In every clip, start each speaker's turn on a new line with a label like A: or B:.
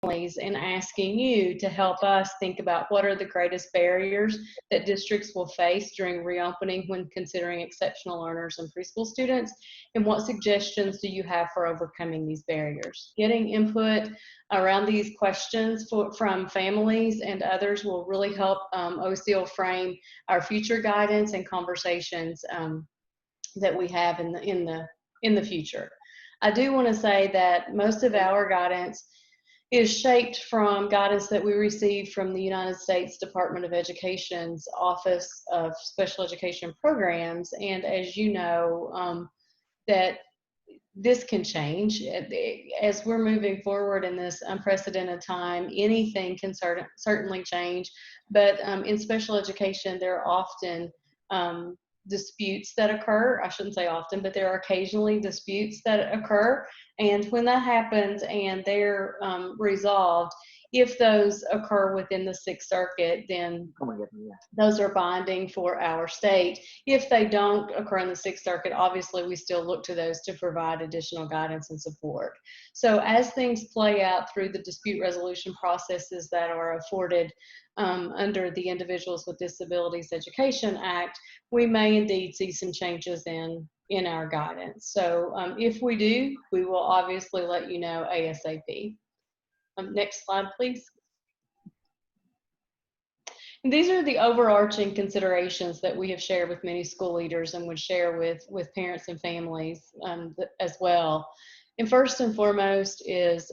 A: and asking you to help us think about what are the greatest barriers that districts will face during reopening when considering exceptional learners and preschool students, and what suggestions do you have for overcoming these barriers. Getting input around these questions from families and others will really help OCL frame our future guidance and conversations that we have in the future. I do want to say that most of our guidance is shaped from guidance that we received from the United States Department of Education's Office of Special Education Programs. And as you know, that this can change. As we're moving forward in this unprecedented time, anything can certainly change. But in special education, there are often disputes that occur. I shouldn't say often, but there are occasionally disputes that occur. And when that happens and they're resolved, if those occur within the Sixth Circuit, then those are binding for our state. If they don't occur in the Sixth Circuit, obviously we still look to those to provide additional guidance and support. So as things play out through the dispute resolution processes that are afforded under the Individuals with Disabilities Education Act, we may indeed see some changes in our guidance. So if we do, we will obviously let you know ASAP. Next slide, please. And these are the overarching considerations that we have shared with many school leaders and would share with parents and families as well. And first and foremost is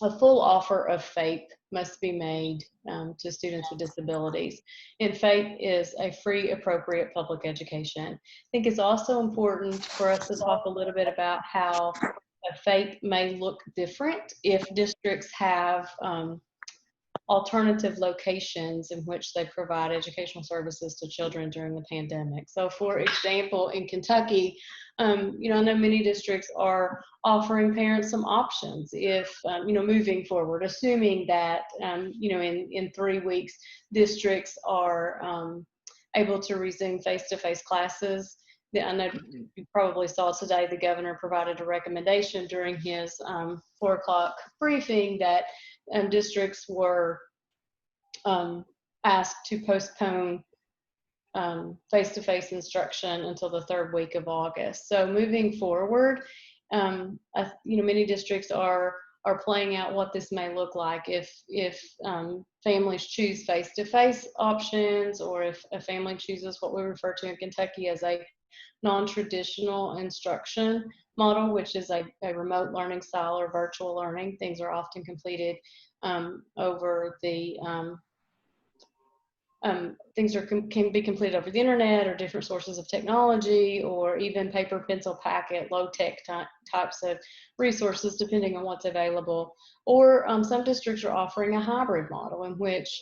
A: a full offer of FAPE must be made to students with disabilities. And FAPE is a free, appropriate public education. I think it's also important for us to talk a little bit about how a FAPE may look different if districts have alternative locations in which they provide educational services to children during the pandemic. So for example, in Kentucky, you know, I know many districts are offering parents some options if, you know, moving forward, assuming that, you know, in 3 weeks, districts are able to resume face-to-face classes. I know you probably saw today the governor provided a recommendation during his 4 o'clock briefing that districts were asked to postpone face-to-face instruction until the 3rd week of August. So moving forward, you know, many districts are playing out what this may look like if families choose face-to-face options, or if a family chooses what we refer to in Kentucky as a non-traditional instruction model, which is a remote learning style or virtual learning. Things are often completed over the can be completed over the internet or different sources of technology, or even paper, pencil, packet, low-tech types of resources, depending on what's available. Or some districts are offering a hybrid model in which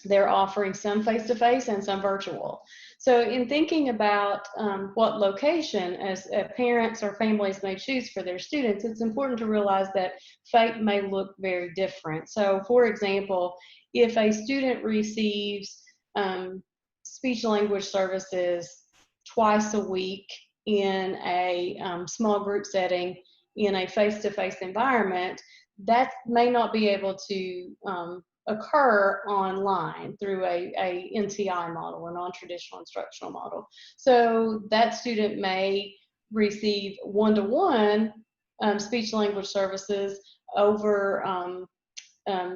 A: they're offering some face-to-face and some virtual. So in thinking about what location as parents or families may choose for their students, it's important to realize that FAPE may look very different. So for example, if a student receives speech language services twice a week in a small group setting in a face-to-face environment, that may not be able to occur online through a NTI model, a non-traditional instructional model. So that student may receive one-to-one speech language services over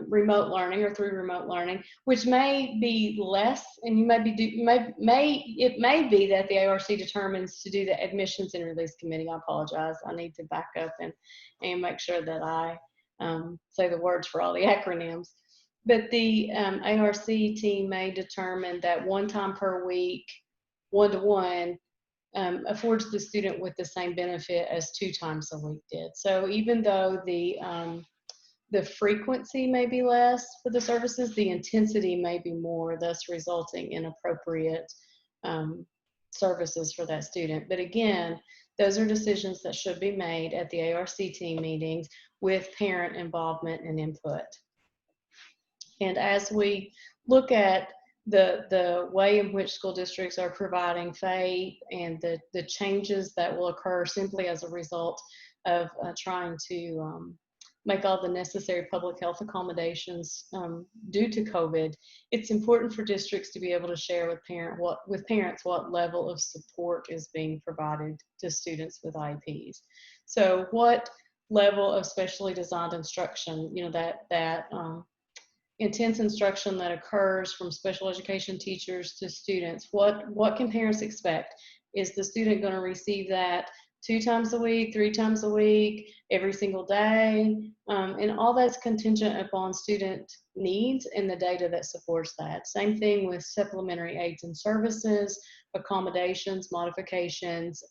A: remote learning or through remote learning, which may be less, and you may be it may be that the ARC determines to do the admissions and release committee. I apologize. I need to back up and make sure that I say the words for all the acronyms. But the ARC team may determine that 1 time per week, one-to-one, affords the student with the same benefit as 2 times a week did. So even though the frequency may be less for the services, the intensity may be more, thus resulting in appropriate services for that student. But again, those are decisions that should be made at the ARC team meetings with parent involvement and input. And as we look at the way in which school districts are providing FAPE and the changes that will occur simply as a result of trying to make all the necessary public health accommodations due to COVID, it's important for districts to be able to share with parents what level of support is being provided to students with IEPs. So what level of specially designed instruction, that intense instruction that occurs from special education teachers to students, what can parents expect? Is the student going to receive that 2 times a week, 3 times a week, every single day? And all that's contingent upon student needs and the data that supports that. Same thing with supplementary aids and services, accommodations, modifications.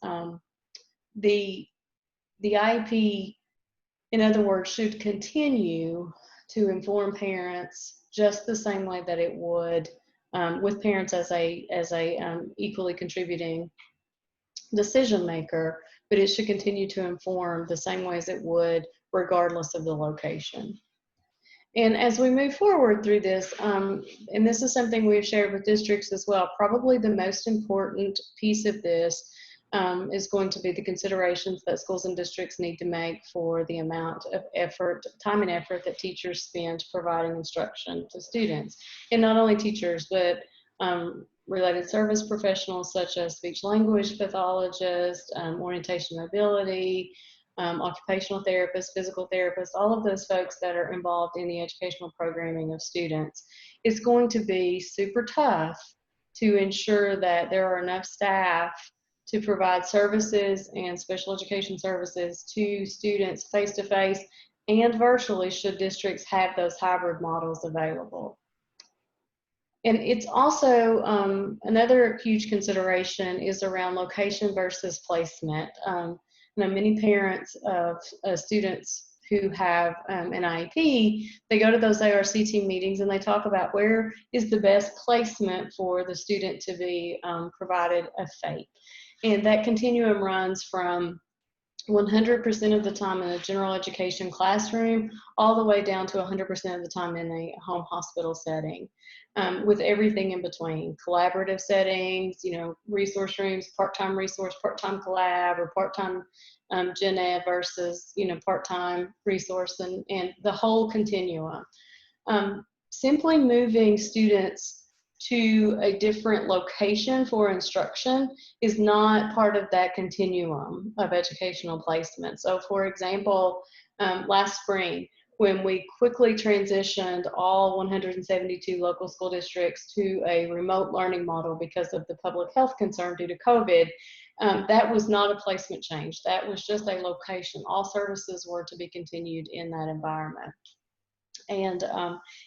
A: The IEP, in other words, should continue to inform parents just the same way that it would with parents as a equally contributing decision maker, but it should continue to inform the same way as it would regardless of the location. And as we move forward through this, and this is something we've shared with districts as well, probably the most important piece of this is going to be the considerations that schools and districts need to make for the amount of effort, time and effort that teachers spend providing instruction to students. And not only teachers, but related service professionals such as speech language pathologists, orientation mobility, occupational therapists, physical therapists, all of those folks that are involved in the educational programming of students. It's going to be super tough to ensure that there are enough staff to provide services and special education services to students face-to-face and virtually should districts have those hybrid models available. And it's also another huge consideration is around location versus placement. Many parents of students who have an IEP, they go to those ARC team meetings and they talk about where is the best placement for the student to be provided a FAPE. And that continuum runs from 100% of the time in a general education classroom all the way down to 100% of the time in a home hospital setting, with everything in between. Collaborative settings, resource rooms, part-time resource, part-time collab, or part-time gen ed versus, part-time resource, and the whole continuum. Simply moving students to a different location for instruction is not part of that continuum of educational placement. So for example, last spring, when we quickly transitioned all 172 local school districts to a remote learning model because of the public health concern due to COVID, that was not a placement change. That was just a location. All services were to be continued in that environment. And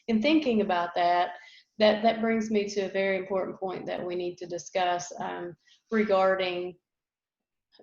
A: in thinking about that, that brings me to a very important point that we need to discuss regarding,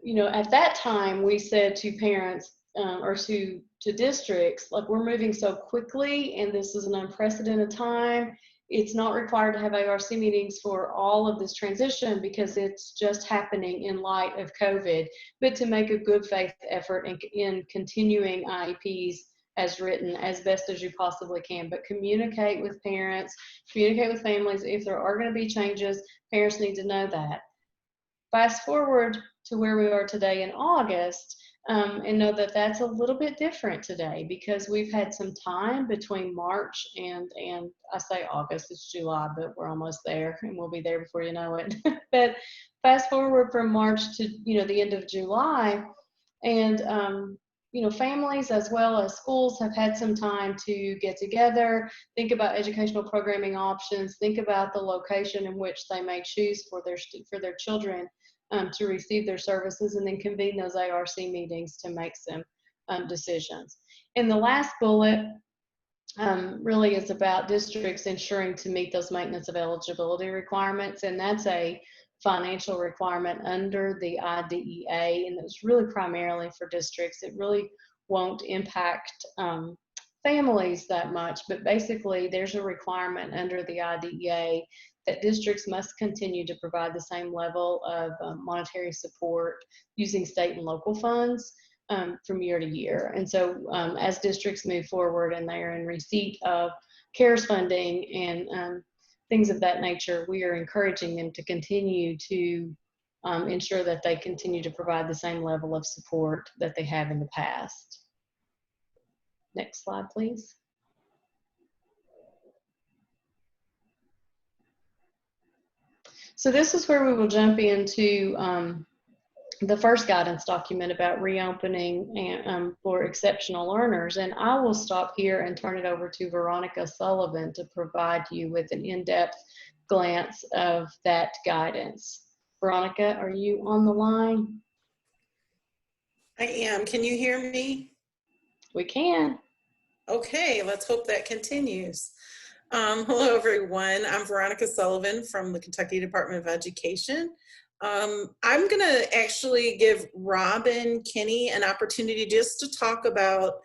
A: at that time we said to parents or to districts, like, we're moving so quickly and this is an unprecedented time. It's not required to have ARC meetings for all of this transition because it's just happening in light of COVID, but to make a good faith effort in continuing IEPs as written as best as you possibly can, but communicate with parents, communicate with families. If there are going to be changes, parents need to know that. Fast forward to where we are today in August, and know that that's a little bit different today because we've had some time between March and I say August, it's July, but we're almost there and we'll be there before you know it. But fast forward from March to, the end of July, and families as well as schools have had some time to get together, think about educational programming options, think about the location in which they may choose for their children to receive their services, and then convene those ARC meetings to make some decisions. And the last bullet really is about districts ensuring to meet those maintenance of eligibility requirements, and that's a financial requirement under the IDEA, and it's really primarily for districts. It really won't impact families that much, but basically there's a requirement under the IDEA that districts must continue to provide the same level of monetary support using state and local funds from year to year. And so as districts move forward and they are in receipt of CARES funding and things of that nature, we are encouraging them to continue to ensure that they continue to provide the same level of support that they have in the past. Next slide, please. So this is where we will jump into the first guidance document about reopening and, for exceptional learners. And I will stop here and turn it over to Veronica Sullivan to provide you with an in-depth glance of that guidance. Veronica, are you on the line?
B: I am. Can you hear me?
A: We can.
B: Okay, let's hope that continues. Hello, everyone. I'm Veronica Sullivan from the Kentucky Department of Education. I'm going to actually give Robin Kinney an opportunity just to talk about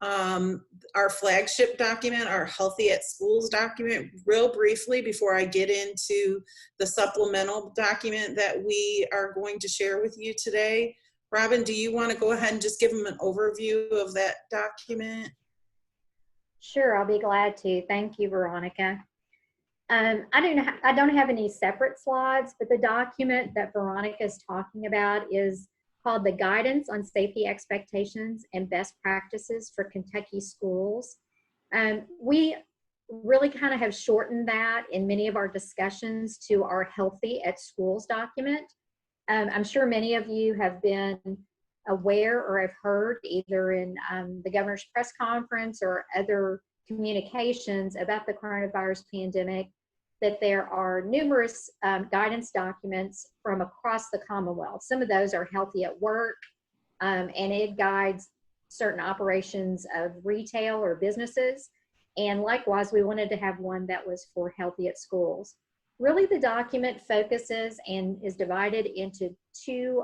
B: our flagship document, our Healthy at Schools document, real briefly before I get into the supplemental document that we are going to share with you today. Robin, do you want to go ahead and just give them an overview of that document?
C: Sure, I'll be glad to. Thank you, Veronica. I don't have any separate slides, but the document that Veronica is talking about is called the Guidance on Safety Expectations and Best Practices for Kentucky Schools. We really kind of have shortened that in many of our discussions to our Healthy at Schools document. I'm sure many of you have been aware or have heard either in the governor's press conference or other communications about the coronavirus pandemic that there are numerous guidance documents from across the Commonwealth. Some of those are Healthy at Work, and it guides certain operations of retail or businesses. And likewise, we wanted to have one that was for Healthy at Schools. Really, the document focuses and is divided into two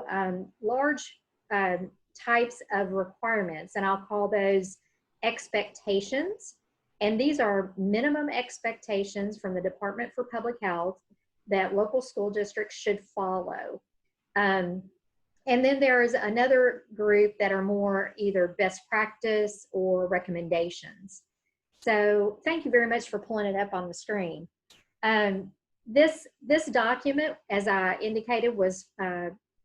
C: large types of requirements, and I'll call those expectations. And these are minimum expectations from the Department for Public Health that local school districts should follow. And then there is another group that are more either best practice or recommendations. So thank you very much for pulling it up on the screen. This document, as I indicated, was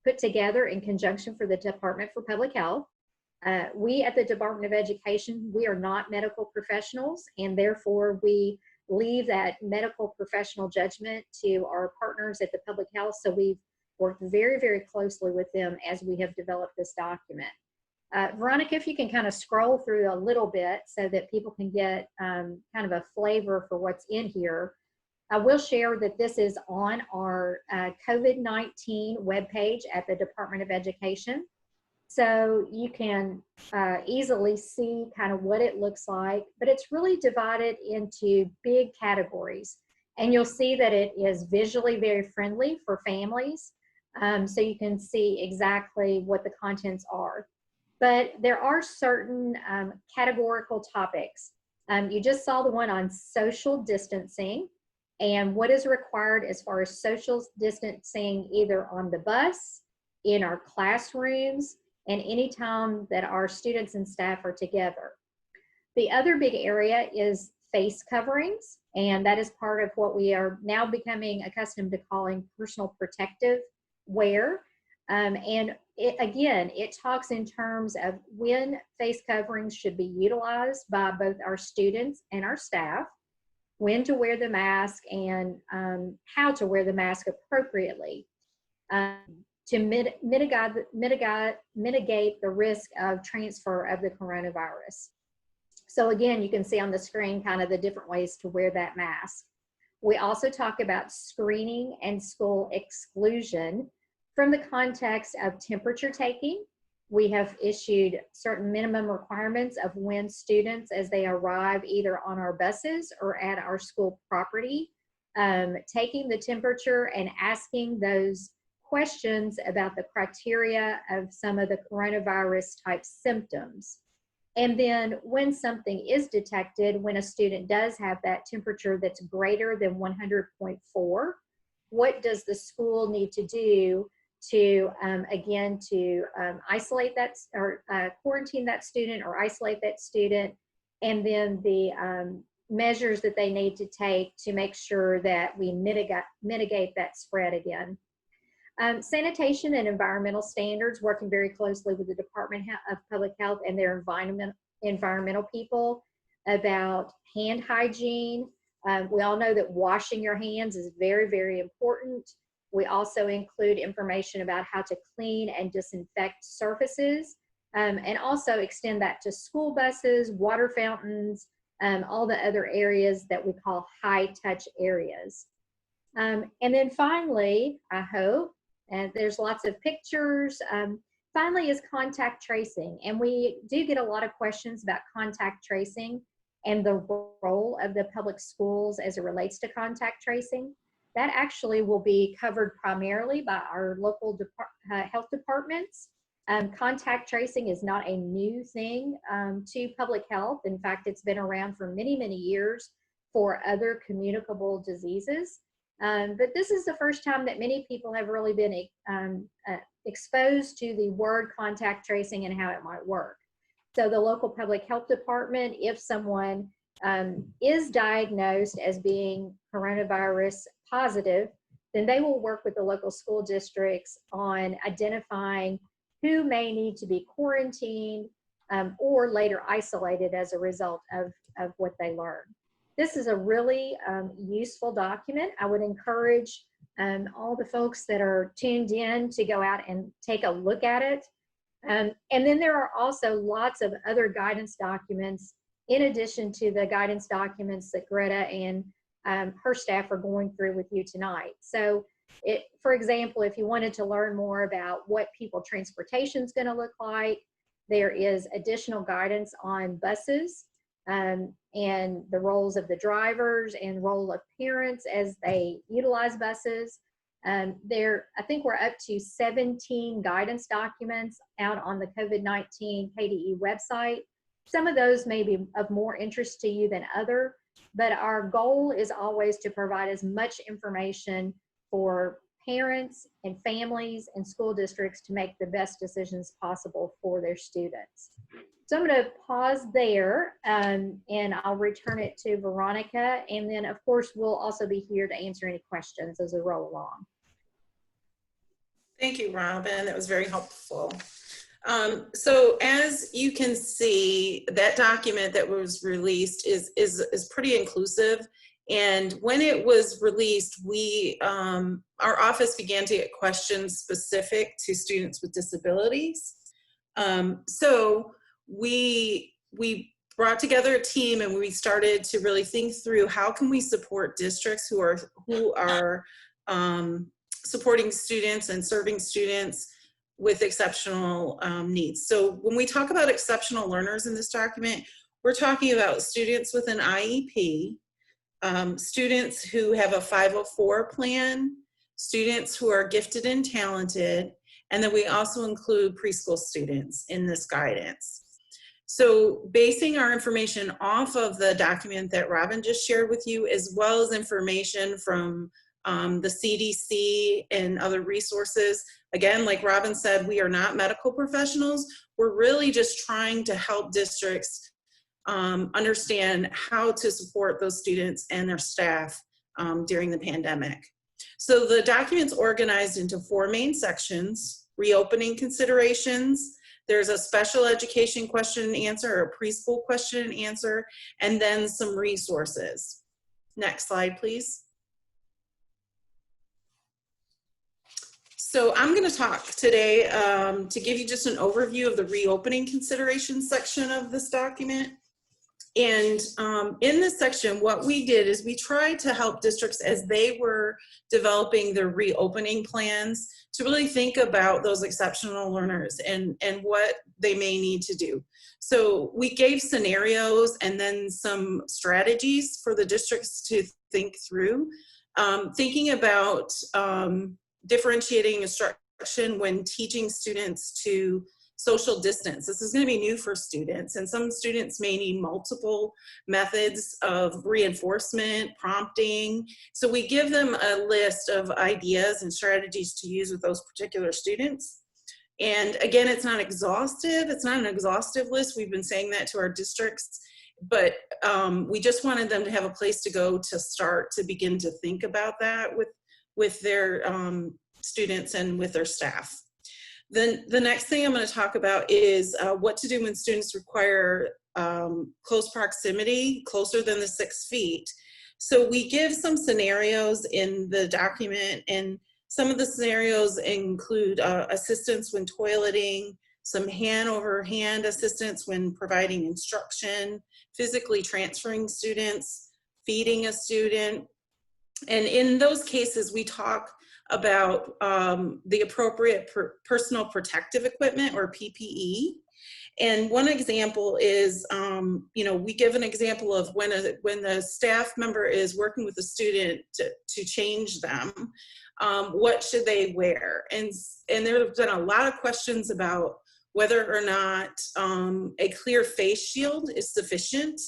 C: put together in conjunction for the Department for Public Health. We at the Department of Education, we are not medical professionals, and therefore we leave that medical professional judgment to our partners at the Public Health. So we've worked very, very closely with them as we have developed this document. Veronica, if you can kind of scroll through a little bit so that people can get kind of a flavor for what's in here. I will share that this is on our COVID-19 webpage at the Department of Education. So you can easily see kind of what it looks like, but it's really divided into big categories. And you'll see that it is visually very friendly for families. So you can see exactly what the contents are. But there are certain categorical topics. You just saw the one on social distancing and what is required as far as social distancing either on the bus, in our classrooms, and anytime that our students and staff are together. The other big area is face coverings, and that is part of what we are now becoming accustomed to calling personal protective wear. And it talks in terms of when face coverings should be utilized by both our students and our staff, when to wear the mask, and how to wear the mask appropriately to mitigate the risk of transfer of the coronavirus. So again, you can see on the screen kind of the different ways to wear that mask. We also talk about screening and school exclusion from the context of temperature taking. We have issued certain minimum requirements of when students, as they arrive either on our buses or at our school property, taking the temperature and asking those questions about the criteria of some of the coronavirus type symptoms. And then when something is detected, when a student does have that temperature that's greater than 100.4, what does the school need to do to, isolate that or quarantine that student or isolate that student, and then the measures that they need to take to make sure that we mitigate that spread again. Sanitation and environmental standards, working very closely with the Department of Public Health and their environmental people about hand hygiene. We all know that washing your hands is very, very important. We also include information about how to clean and disinfect surfaces, and also extend that to school buses, water fountains, all the other areas that we call high touch areas. And then finally, I hope, and there's lots of pictures, finally is contact tracing. And we do get a lot of questions about contact tracing and the role of the public schools as it relates to contact tracing. That actually will be covered primarily by our local health departments. Contact tracing is not a new thing to public health. In fact, it's been around for many, many years for other communicable diseases. But this is the first time that many people have really been exposed to the word contact tracing and how it might work. So the local public health department, if someone is diagnosed as being coronavirus positive, then they will work with the local school districts on identifying who may need to be quarantined or later isolated as a result of what they learn. This is a really useful document. I would encourage all the folks that are tuned in to go out and take a look at it. And then there are also lots of other guidance documents in addition to the guidance documents that Greta and her staff are going through with you tonight. So for example, if you wanted to learn more about what people transportation is going to look like, there is additional guidance on buses and the roles of the drivers and role of parents as they utilize buses. I think we're up to 17 guidance documents out on the COVID-19 KDE website. Some of those may be of more interest to you than other, but our goal is always to provide as much information for parents and families and school districts to make the best decisions possible for their students. So I'm going to pause there and I'll return it to Veronica. And then of course, we'll also be here to answer any questions as we roll along.
B: Thank you, Robin. That was very helpful. So as you can see, that document that was released is pretty inclusive. And when it was released, our office began to get questions specific to students with disabilities. So we brought together a team and we started to really think through how can we support districts who are supporting students and serving students with exceptional needs. So when we talk about exceptional learners in this document, we're talking about students with an IEP, students who have a 504 plan, students who are gifted and talented, and then we also include preschool students in this guidance. So basing our information off of the document that Robin just shared with you, as well as information from the CDC and other resources. Again, like Robin said, we are not medical professionals. We're really just trying to help districts understand how to support those students and their staff during the pandemic. So the document's organized into 4 main sections: reopening considerations, there's a special education question and answer, or a preschool question and answer, and then some resources. Next slide, please. So I'm going to talk today to give you just an overview of the reopening considerations section of this document. And in this section, what we did is we tried to help districts as they were developing their reopening plans to really think about those exceptional learners and what they may need to do. So we gave scenarios and then some strategies for the districts to think through, thinking about differentiating instruction when teaching students to social distance. This is going to be new for students, and some students may need multiple methods of reinforcement, prompting. So we give them a list of ideas and strategies to use with those particular students. And again, it's not exhaustive. It's not an exhaustive list. We've been saying that to our districts, but we just wanted them to have a place to go to start to begin to think about that with their students and with their staff. Then the next thing I'm going to talk about is what to do when students require close proximity, closer than the 6 feet. So we give some scenarios in the document, and some of the scenarios include assistance when toileting, some hand-over-hand assistance when providing instruction, physically transferring students, feeding a student. And in those cases, we talk about the appropriate personal protective equipment, or PPE. And one example is, we give an example of when the staff member is working with a student to change them, what should they wear? And there have been a lot of questions about whether or not a clear face shield is sufficient.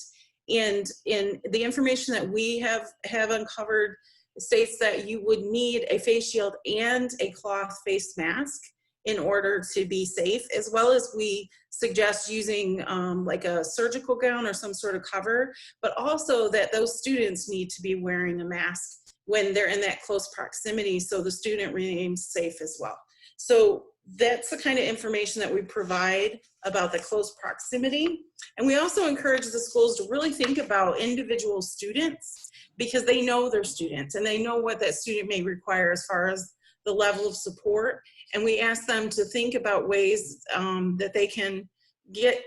B: And in the information that we have uncovered states that you would need a face shield and a cloth face mask in order to be safe, as well as we suggest using like a surgical gown or some sort of cover, but also that those students need to be wearing a mask when they're in that close proximity so the student remains safe as well. So that's the kind of information that we provide about the close proximity. And we also encourage the schools to really think about individual students, because they know their students and they know what that student may require as far as the level of support. And we ask them to think about ways that they can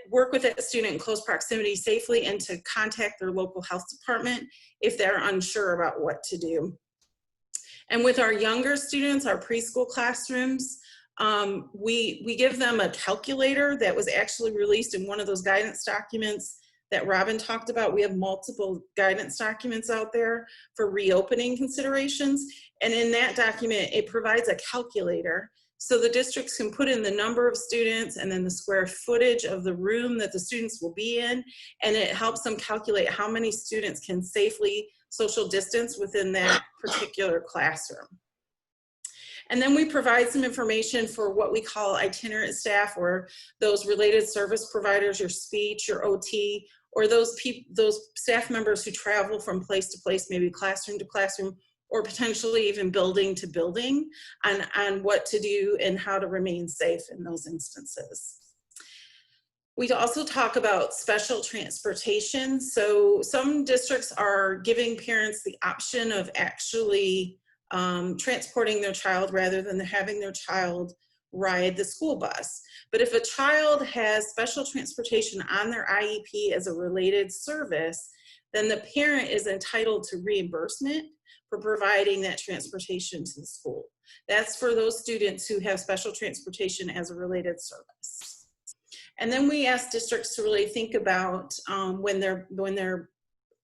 B: work with that student in close proximity safely, and to contact their local health department if they're unsure about what to do. And with our younger students, our preschool classrooms, we give them a calculator that was actually released in one of those guidance documents that Robin talked about. We have multiple guidance documents out there for reopening considerations. And in that document, it provides a calculator so the districts can put in the number of students and then the square footage of the room that the students will be in. And it helps them calculate how many students can safely social distance within that particular classroom. And then we provide some information for what we call itinerant staff, or those related service providers, your speech, your OT, or those staff members who travel from place to place, maybe classroom to classroom, or potentially even building to building, on what to do and how to remain safe in those instances. We also talk about special transportation. So some districts are giving parents the option of actually transporting their child rather than having their child ride the school bus. But if a child has special transportation on their IEP as a related service, then the parent is entitled to reimbursement for providing that transportation to the school. That's for those students who have special transportation as a related service. And then we ask districts to really think about when they're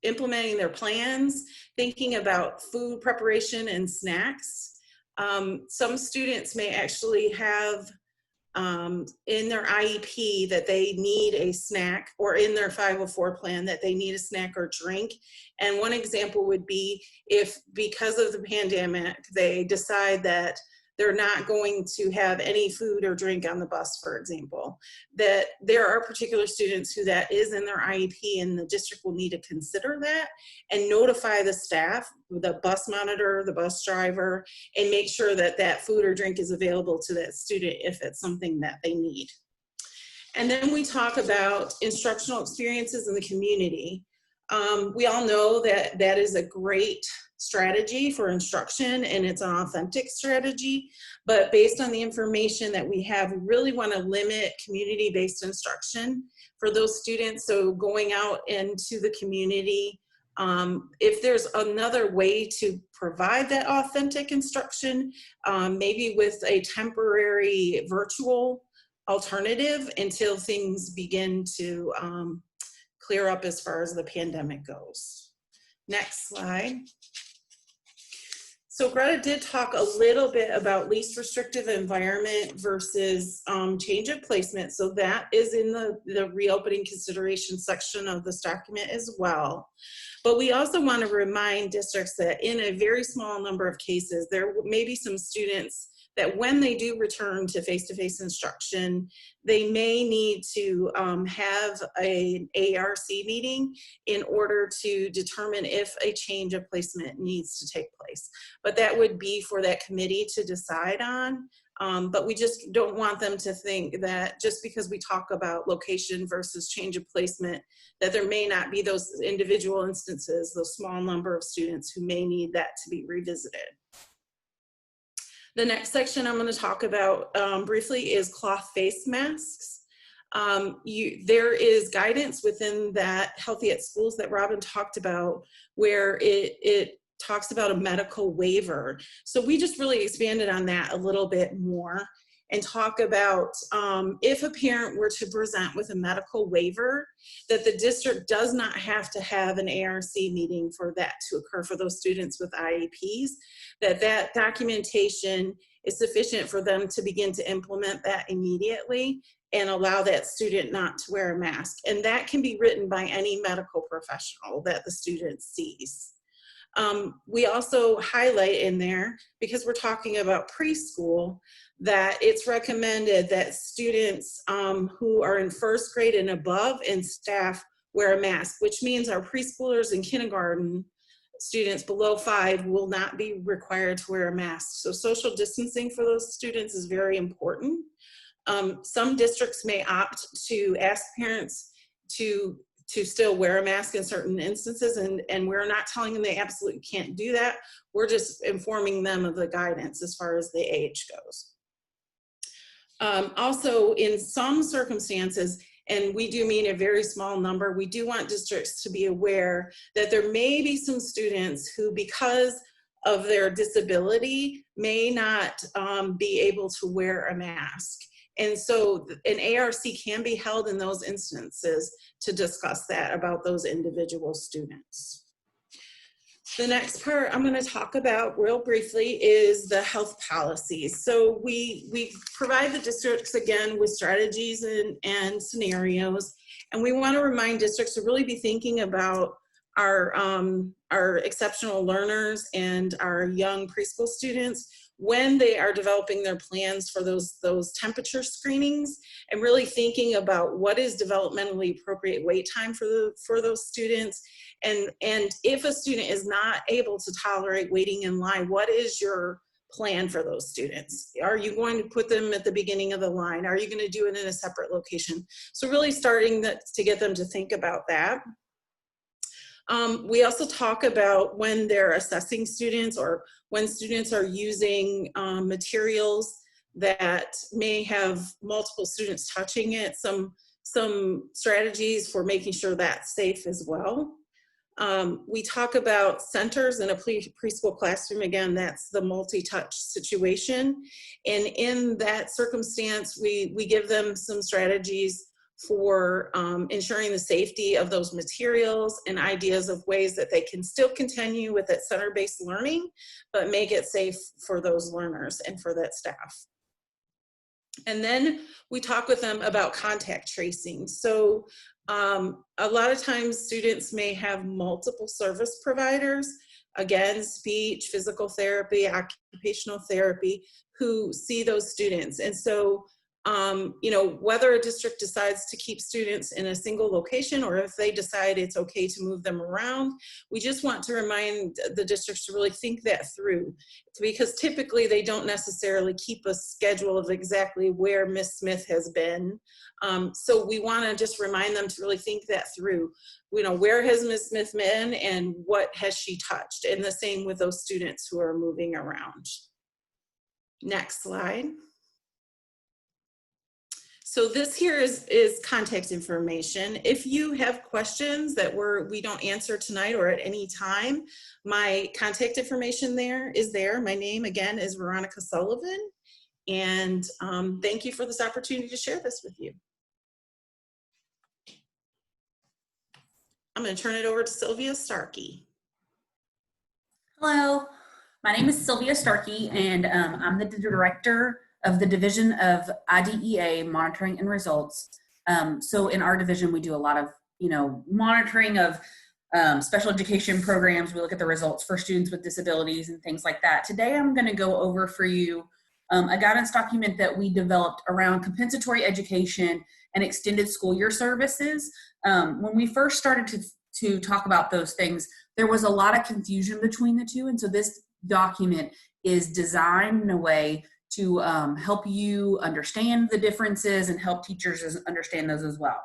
B: implementing their plans, thinking about food preparation and snacks. Some students may actually have in their IEP that they need a snack, or in their 504 plan that they need a snack or drink. And one example would be if, because of the pandemic, they decide that they're not going to have any food or drink on the bus, for example, that there are particular students who that is in their IEP, and the district will need to consider that and notify the staff, the bus monitor, the bus driver, and make sure that that food or drink is available to that student if it's something that they need. And then we talk about instructional experiences in the community. We all know that that is a great strategy for instruction, and it's an authentic strategy, but based on the information that we have, we really want to limit community-based instruction for those students. So going out into the community, if there's another way to provide that authentic instruction, maybe with a temporary virtual alternative until things begin to clear up as far as the pandemic goes. Next slide. So Greta did talk a little bit about least restrictive environment versus change of placement. So that is in the reopening consideration section of this document as well. But we also want to remind districts that in a very small number of cases, there may be some students that when they do return to face-to-face instruction, they may need to have an ARC meeting in order to determine if a change of placement needs to take place. But that would be for that committee to decide on. But we just don't want them to think that just because we talk about location versus change of placement, that there may not be those individual instances, those small number of students who may need that to be revisited. The next section I'm going to talk about briefly is cloth face masks. There is guidance within that Healthy at Schools that Robin talked about, where it talks about a medical waiver. So we just really expanded on that a little bit more and talk about if a parent were to present with a medical waiver, that the district does not have to have an ARC meeting for that to occur for those students with IEPs, that documentation is sufficient for them to begin to implement that immediately and allow that student not to wear a mask. And that can be written by any medical professional that the student sees. We also highlight in there, because we're talking about preschool, that it's recommended that students who are in first grade and above and staff wear a mask, which means our preschoolers and kindergarten students below 5 will not be required to wear a mask. So social distancing for those students is very important. Some districts may opt to ask parents to still wear a mask in certain instances, and we're not telling them they absolutely can't do that. We're just informing them of the guidance as far as the age goes. Also, in some circumstances, and we do mean a very small number, we do want districts to be aware that there may be some students who, because of their disability, may not be able to wear a mask. And so an ARC can be held in those instances to discuss that about those individual students. The next part I'm going to talk about real briefly is the health policies. So we provide the districts again with strategies and scenarios, and we want to remind districts to really be thinking about our exceptional learners and our young preschool students when they are developing their plans for those temperature screenings, and really thinking about what is developmentally appropriate wait time for those students. And if a student is not able to tolerate waiting in line, what is your plan for those students? Are you going to put them at the beginning of the line? Are you going to do it in a separate location? So really starting to get them to think about that. We also talk about when they're assessing students, or when students are using materials that may have multiple students touching it, some strategies for making sure that's safe as well. We talk about centers in a preschool classroom. Again, that's the multi-touch situation. And in that circumstance, we give them some strategies for ensuring the safety of those materials and ideas of ways that they can still continue with that center-based learning, but make it safe for those learners and for that staff. And then we talk with them about contact tracing. So a lot of times students may have multiple service providers, again, speech, physical therapy, occupational therapy, who see those students. And so you know, whether a district decides to keep students in a single location, or if they decide it's okay to move them around, we just want to remind the districts to really think that through, because typically they don't necessarily keep a schedule of exactly where Miss Smith has been. So we want to just remind them to really think that through. You know, where has Miss Smith been and what has she touched? And the same with those students who are moving around. Next slide. So this here is contact information. If you have questions that we don't answer tonight or at any time, my contact information is there. My name again is Veronica Sullivan, and thank you for this opportunity to share this with you. I'm going to turn it over to Sylvia Starkey.
D: Hello, my name is Sylvia Starkey, and I'm the director of the Division of IDEA Monitoring and Results. So in our division, we do a lot of, monitoring of special education programs. We look at the results for students with disabilities and things like that. Today, I'm going to go over for you a guidance document that we developed around compensatory education and extended school year services. When we first started to talk about those things, there was a lot of confusion between the two. And so this document is designed in a way to help you understand the differences and help teachers understand those as well.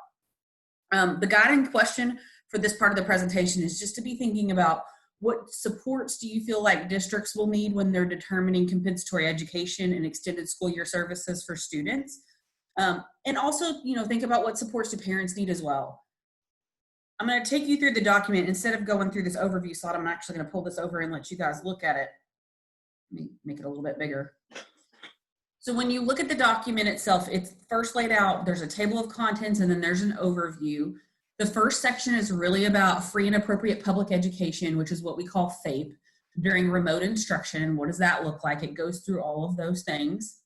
D: The guiding question for this part of the presentation is just to be thinking about what supports do you feel like districts will need when they're determining compensatory education and extended school year services for students. And also, think about what supports do parents need as well. I'm going to take you through the document. Instead of going through this overview slide, I'm actually going to pull this over and let you guys look at it. Let me make it a little bit bigger. So when you look at the document itself, it's first laid out, there's a table of contents and then there's an overview. The first section is really about free and appropriate public education, which is what we call FAPE, during remote instruction. What does that look like? It goes through all of those things.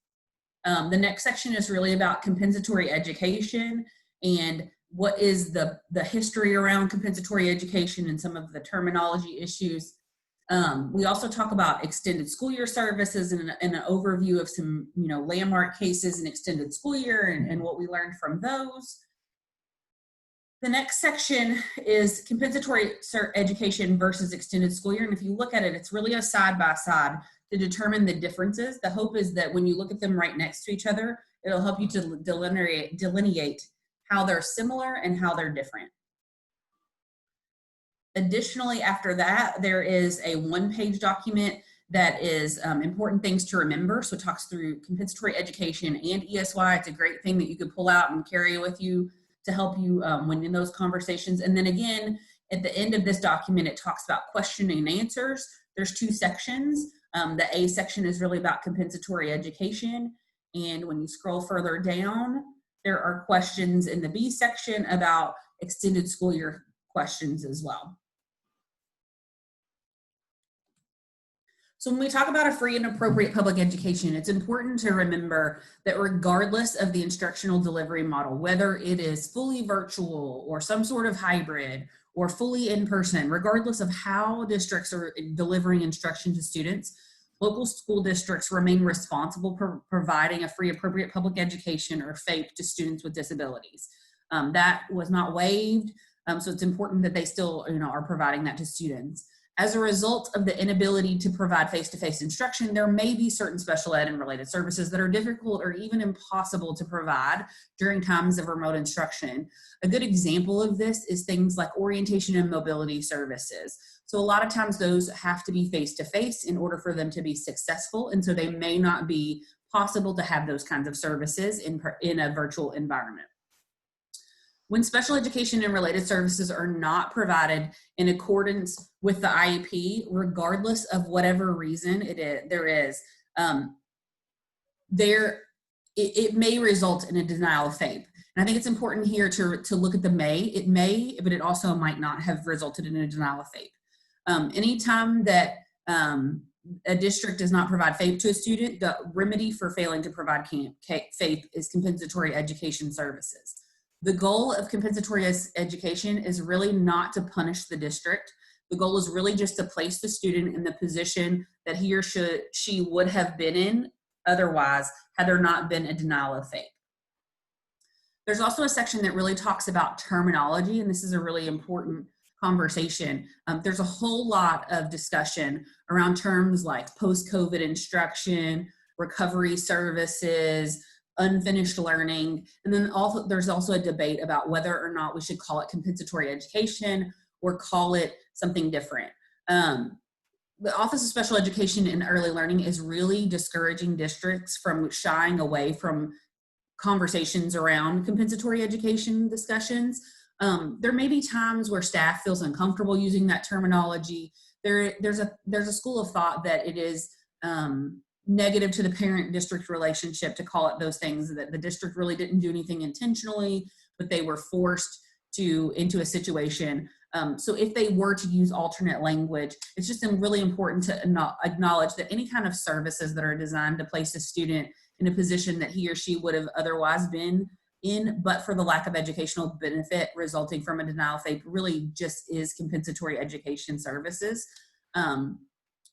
D: The next section is really about compensatory education and what is the history around compensatory education and some of the terminology issues. We also talk about extended school year services and an overview of some, landmark cases in extended school year and what we learned from those. The next section is compensatory education versus extended school year. And if you look at it, it's really a side by side to determine the differences. The hope is that when you look at them right next to each other, it'll help you to delineate how they're similar and how they're different. Additionally, after that, there is a one-page document that is important things to remember. So it talks through compensatory education and ESY. It's a great thing that you could pull out and carry with you to help you when in those conversations. And then again, at the end of this document, it talks about question and answers. There's two sections. The A section is really about compensatory education. And when you scroll further down, there are questions in the B section about extended school year questions as well. So when we talk about a free and appropriate public education, it's important to remember that regardless of the instructional delivery model, whether it is fully virtual or some sort of hybrid or fully in person, regardless of how districts are delivering instruction to students, local school districts remain responsible for providing a free appropriate public education or FAPE to students with disabilities. That was not waived, so it's important that they still are providing that to students. As a result of the inability to provide face-to-face instruction, there may be certain special ed and related services that are difficult or even impossible to provide during times of remote instruction. A good example of this is things like orientation and mobility services. So a lot of times those have to be face-to-face in order for them to be successful, and so they may not be possible to have those kinds of services in a virtual environment. When special education and related services are not provided in accordance with the IEP, regardless of whatever reason it may result in a denial of FAPE. And I think it's important here to look at the may. It may, but it also might not have resulted in a denial of FAPE. Anytime that a district does not provide FAPE to a student, the remedy for failing to provide FAPE is compensatory education services. The goal of compensatory education is really not to punish the district. The goal is really just to place the student in the position that he or she would have been in otherwise had there not been a denial of FAPE. There's also a section that really talks about terminology, and this is a really important conversation. There's a whole lot of discussion around terms like post-COVID instruction, recovery services, unfinished learning, and then there's also a debate about whether or not we should call it compensatory education or call it something different. The Office of Special Education and Early Learning is really discouraging districts from shying away from conversations around compensatory education discussions. There may be times where staff feels uncomfortable using that terminology. There's a school of thought that it is negative to the parent-district relationship to call it those things, that the district really didn't do anything intentionally, but they were forced into a situation. So if they were to use alternate language, it's just really important to acknowledge that any kind of services that are designed to place a student in a position that he or she would have otherwise been in, but for the lack of educational benefit resulting from a denial of FAPE, really just is compensatory education services.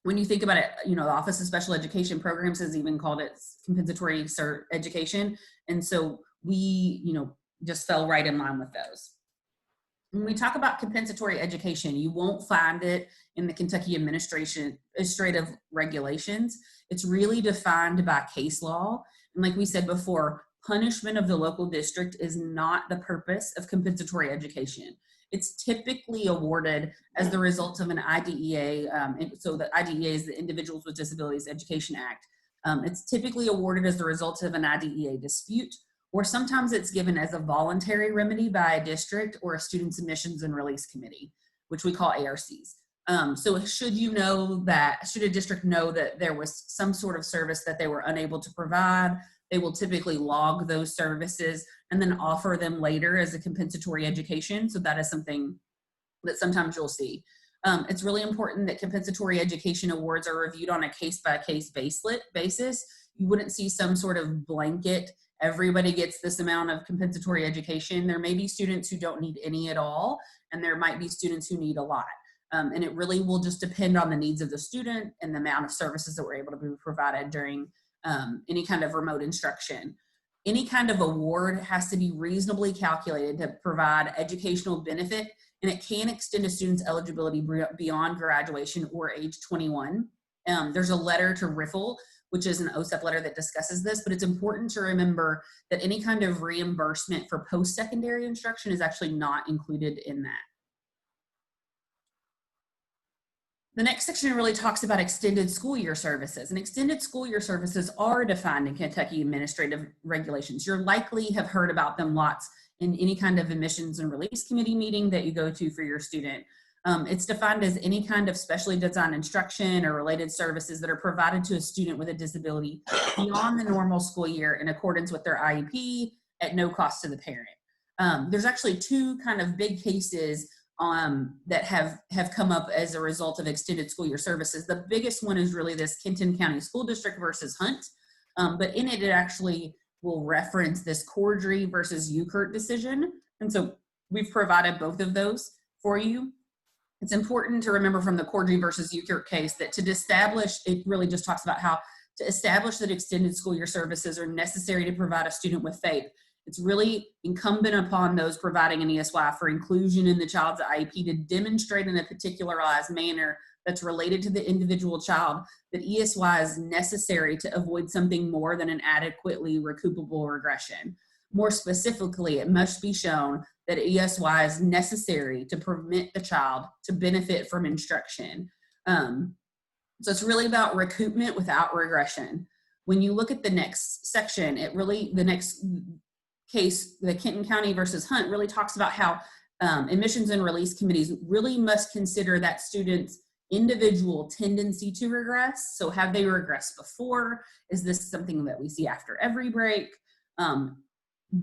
D: When you think about it, the Office of Special Education Programs has even called it compensatory education. And so we, just fell right in line with those. When we talk about compensatory education, you won't find it in the Kentucky administrative regulations. It's really defined by case law. And like we said before, punishment of the local district is not the purpose of compensatory education. It's typically awarded as the result of an IDEA. So the IDEA is the Individuals with Disabilities Education Act. It's typically awarded as the result of an IDEA dispute, or sometimes it's given as a voluntary remedy by a district or a student's admissions and release committee, which we call ARCs. So should a district know that there was some sort of service that they were unable to provide, they will typically log those services and then offer them later as a compensatory education. So that is something that sometimes you'll see. It's really important that compensatory education awards are reviewed on a case-by-case basis. You wouldn't see some sort of blanket, everybody gets this amount of compensatory education. There may be students who don't need any at all, and there might be students who need a lot. And it really will just depend on the needs of the student and the amount of services that were able to be provided during any kind of remote instruction. Any kind of award has to be reasonably calculated to provide educational benefit, and it can extend a student's eligibility beyond graduation or age 21. There's a letter to RIFL, which is an OSEP letter that discusses this, but it's important to remember that any kind of reimbursement for post-secondary instruction is actually not included in that. The next section really talks about extended school year services, and extended school year services are defined in Kentucky administrative regulations. You'll likely have heard about them lots in any kind of admissions and release committee meeting that you go to for your student. It's defined as any kind of specially designed instruction or related services that are provided to a student with a disability beyond the normal school year in accordance with their IEP at no cost to the parent. There's actually two kind of big cases that have come up as a result of extended school year services. The biggest one is really this Kenton County School District versus Hunt, but in it actually will reference this Cordry versus Ukert decision. And so we've provided both of those for you. It's important to remember from the Cordry versus Ukert case that to establish, it really just talks about how to establish that extended school year services are necessary to provide a student with FAPE. It's really incumbent upon those providing an ESY for inclusion in the child's IEP to demonstrate in a particularized manner that's related to the individual child that ESY is necessary to avoid something more than an adequately recoupable regression. More specifically, it must be shown that ESY is necessary to permit the child to benefit from instruction. So it's really about recoupment without regression. When you look at the next section, the next case, the Kenton County versus Hunt, really talks about how admissions and release committees really must consider that student's individual tendency to regress. So have they regressed before? Is this something that we see after every break?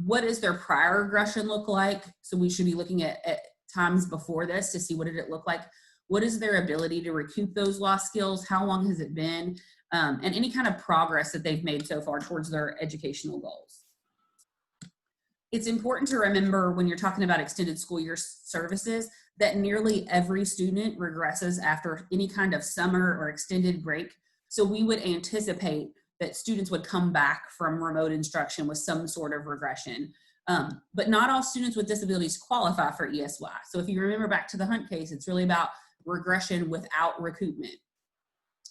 D: What does their prior regression look like? So we should be looking at times before this to see what did it look like. What is their ability to recoup those lost skills? How long has it been? And any kind of progress that they've made so far towards their educational goals. It's important to remember when you're talking about extended school year services that nearly every student regresses after any kind of summer or extended break. So we would anticipate that students would come back from remote instruction with some sort of regression. But not all students with disabilities qualify for ESY. So if you remember back to the Hunt case, it's really about regression without recoupment.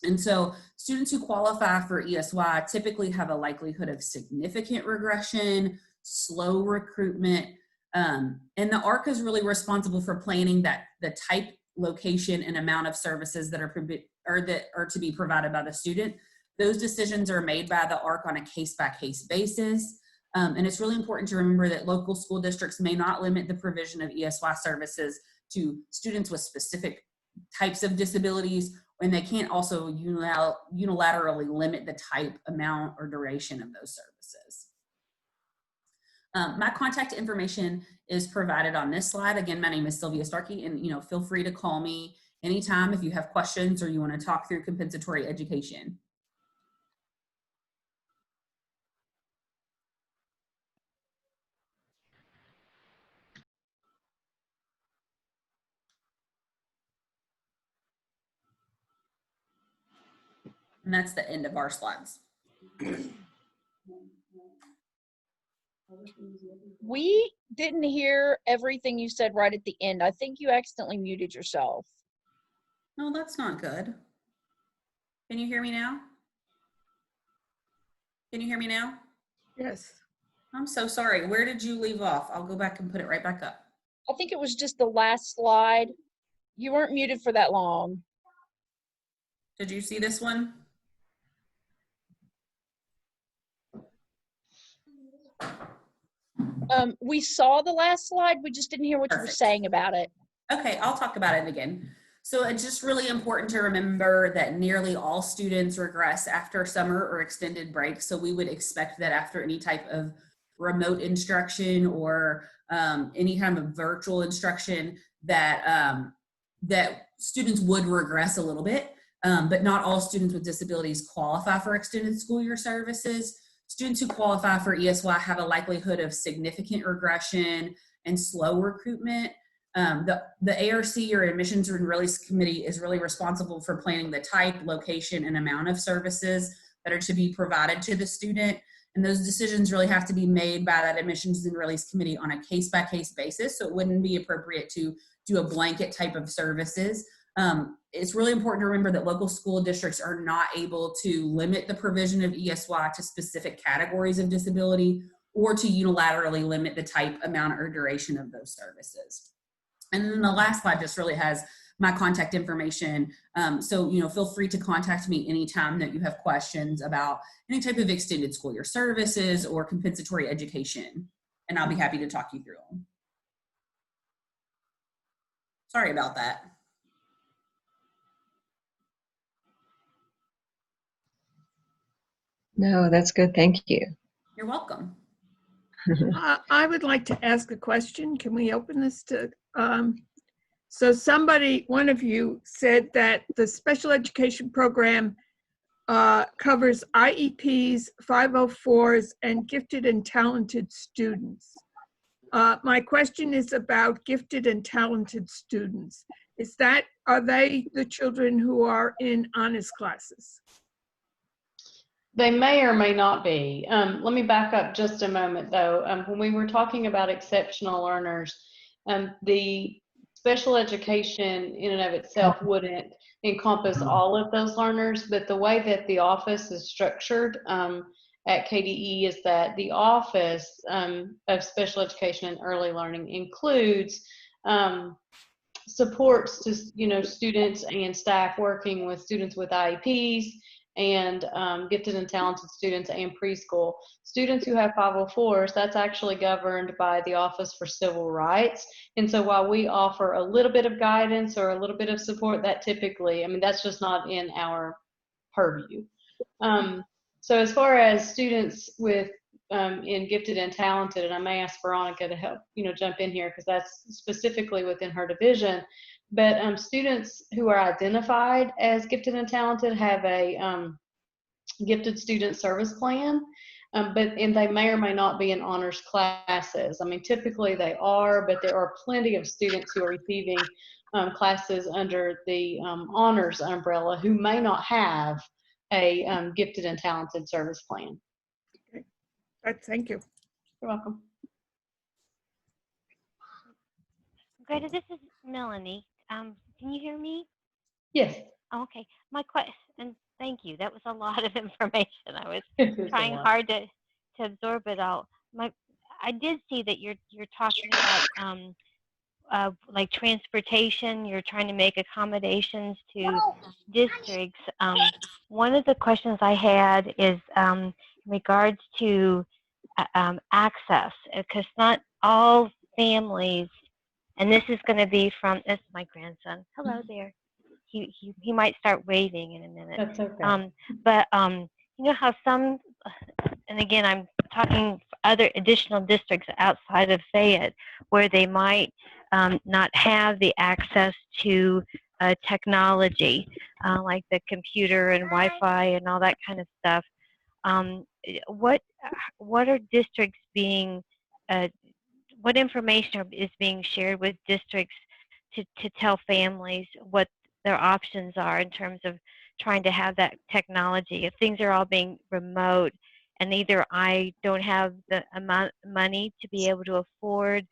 D: And so students who qualify for ESY typically have a likelihood of significant regression, slow recruitment, and the ARC is really responsible for planning that the type, location, and amount of services that are to be provided by the student. Those decisions are made by the ARC on a case-by-case basis. And it's really important to remember that local school districts may not limit the provision of ESY services to students with specific types of disabilities, and they can't also unilaterally limit the type, amount, or duration of those services. My contact information is provided on this slide. Again, my name is Sylvia Starkey, and feel free to call me anytime if you have questions or you want to talk through compensatory education. And that's the end of our slides.
E: We didn't hear everything you said right at the end. I think you accidentally muted yourself.
D: No, that's not good. Can you hear me now? Can you hear me now?
F: Yes.
D: I'm so sorry. Where did you leave off? I'll go back and put it right back up.
E: I think it was just the last slide. You weren't muted for that long.
D: Did you see this one?
E: We saw the last slide. We just didn't hear what you were
D: Perfect.
E: saying about it.
D: Okay, I'll talk about it again. So it's just really important to remember that nearly all students regress after summer or extended break. So we would expect that after any type of remote instruction or any kind of virtual instruction that that students would regress a little bit, but not all students with disabilities qualify for extended school year services. Students who qualify for ESY have a likelihood of significant regression and slow recruitment. The ARC, or Admissions and Release Committee, is really responsible for planning the type, location, and amount of services that are to be provided to the student. And those decisions really have to be made by that Admissions and Release Committee on a case-by-case basis. So it wouldn't be appropriate to do a blanket type of services. It's really important to remember that local school districts are not able to limit the provision of ESY to specific categories of disability or to unilaterally limit the type, amount, or duration of those services. And then the last slide just really has my contact information. So, feel free to contact me anytime that you have questions about any type of extended school year services or compensatory education, and I'll be happy to talk you through them. Sorry about that.
G: No, that's good. Thank you.
D: You're welcome.
F: I would like to ask a question. Can we open this to, so one of you said that the special education program covers IEPs, 504s, and gifted and talented students. My question is about gifted and talented students. Are they the children who are in honors classes?
A: They may or may not be. Let me back up just a moment, though. When we were talking about exceptional learners, the special education in and of itself wouldn't encompass all of those learners, but the way that the office is structured at KDE is that the Office of Special Education and Early Learning includes supports to students and staff working with students with IEPs and gifted and talented students and preschool. Students who have 504s, that's actually governed by the Office for Civil Rights. And so while we offer a little bit of guidance or a little bit of support, that typically, that's just not in our purview. So as far as students with in gifted and talented, and I may ask Veronica to help, jump in here because that's specifically within her division. But students who are identified as gifted and talented have a gifted student service plan, and they may or may not be in honors classes. Typically they are, but there are plenty of students who are receiving classes under the honors umbrella who may not have a gifted and talented service plan.
F: Okay. Thank you.
A: You're welcome.
H: Greta, this is Melanie. Can you hear me?
A: Yes.
H: Oh, okay. My question, and thank you. That was a lot of information. I was trying hard to absorb it all. I did see that you're talking about like transportation. You're trying to make accommodations to districts. One of the questions I had is in regards to access, because not all families. And this is going to be this is my grandson. Hello there. He might start waving in a minute.
A: That's okay.
H: But you know how some, and again, I'm talking other additional districts outside of Fayette, where they might not have the access to technology, like the computer and Wi-Fi and all that kind of stuff. What are districts being what information is being shared with districts to tell families what their options are in terms of trying to have that technology if things are all being remote and either I don't have the amount of money to be able to afford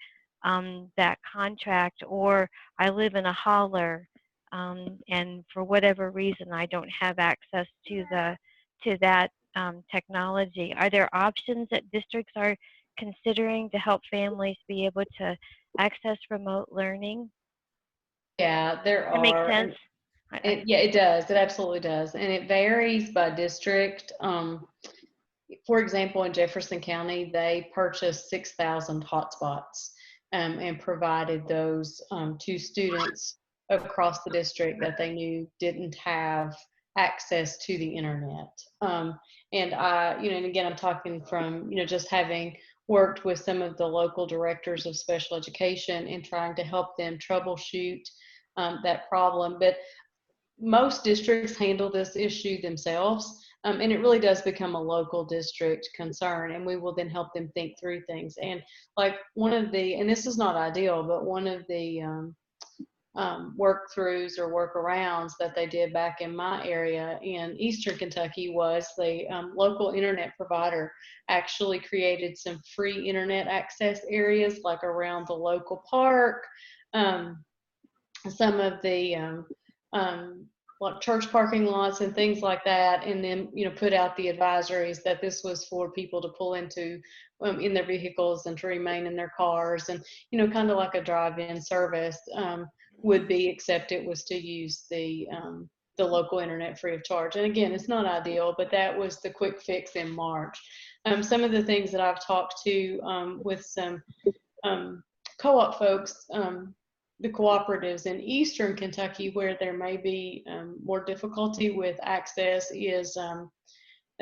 H: that contract, or I live in a holler, and for whatever reason I don't have access to that technology. Are there options that districts are considering to help families be able to access remote learning?
A: Yeah, there
H: Does that make
A: are.
H: sense?
A: Yeah, it does. It absolutely does. And it varies by district. For example, in Jefferson County, they purchased 6,000 hotspots and provided those to students across the district that they knew didn't have access to the internet. And and again, I'm talking from, just having worked with some of the local directors of special education and trying to help them troubleshoot that problem. But most districts handle this issue themselves, and it really does become a local district concern, and we will then help them think through things. And like and this is not ideal, but one of the work-throughs or workarounds that they did back in my area in Eastern Kentucky was the local internet provider actually created some free internet access areas, like around the local park, some of the like church parking lots and things like that, and then put out the advisories that this was for people to pull into in their vehicles and to remain in their cars, and kind of like a drive-in service would be, except it was to use the local internet free of charge. And again, it's not ideal, but that was the quick fix in March. Some of the things that I've talked to with some co-op folks, the cooperatives in Eastern Kentucky, where there may be more difficulty with access, is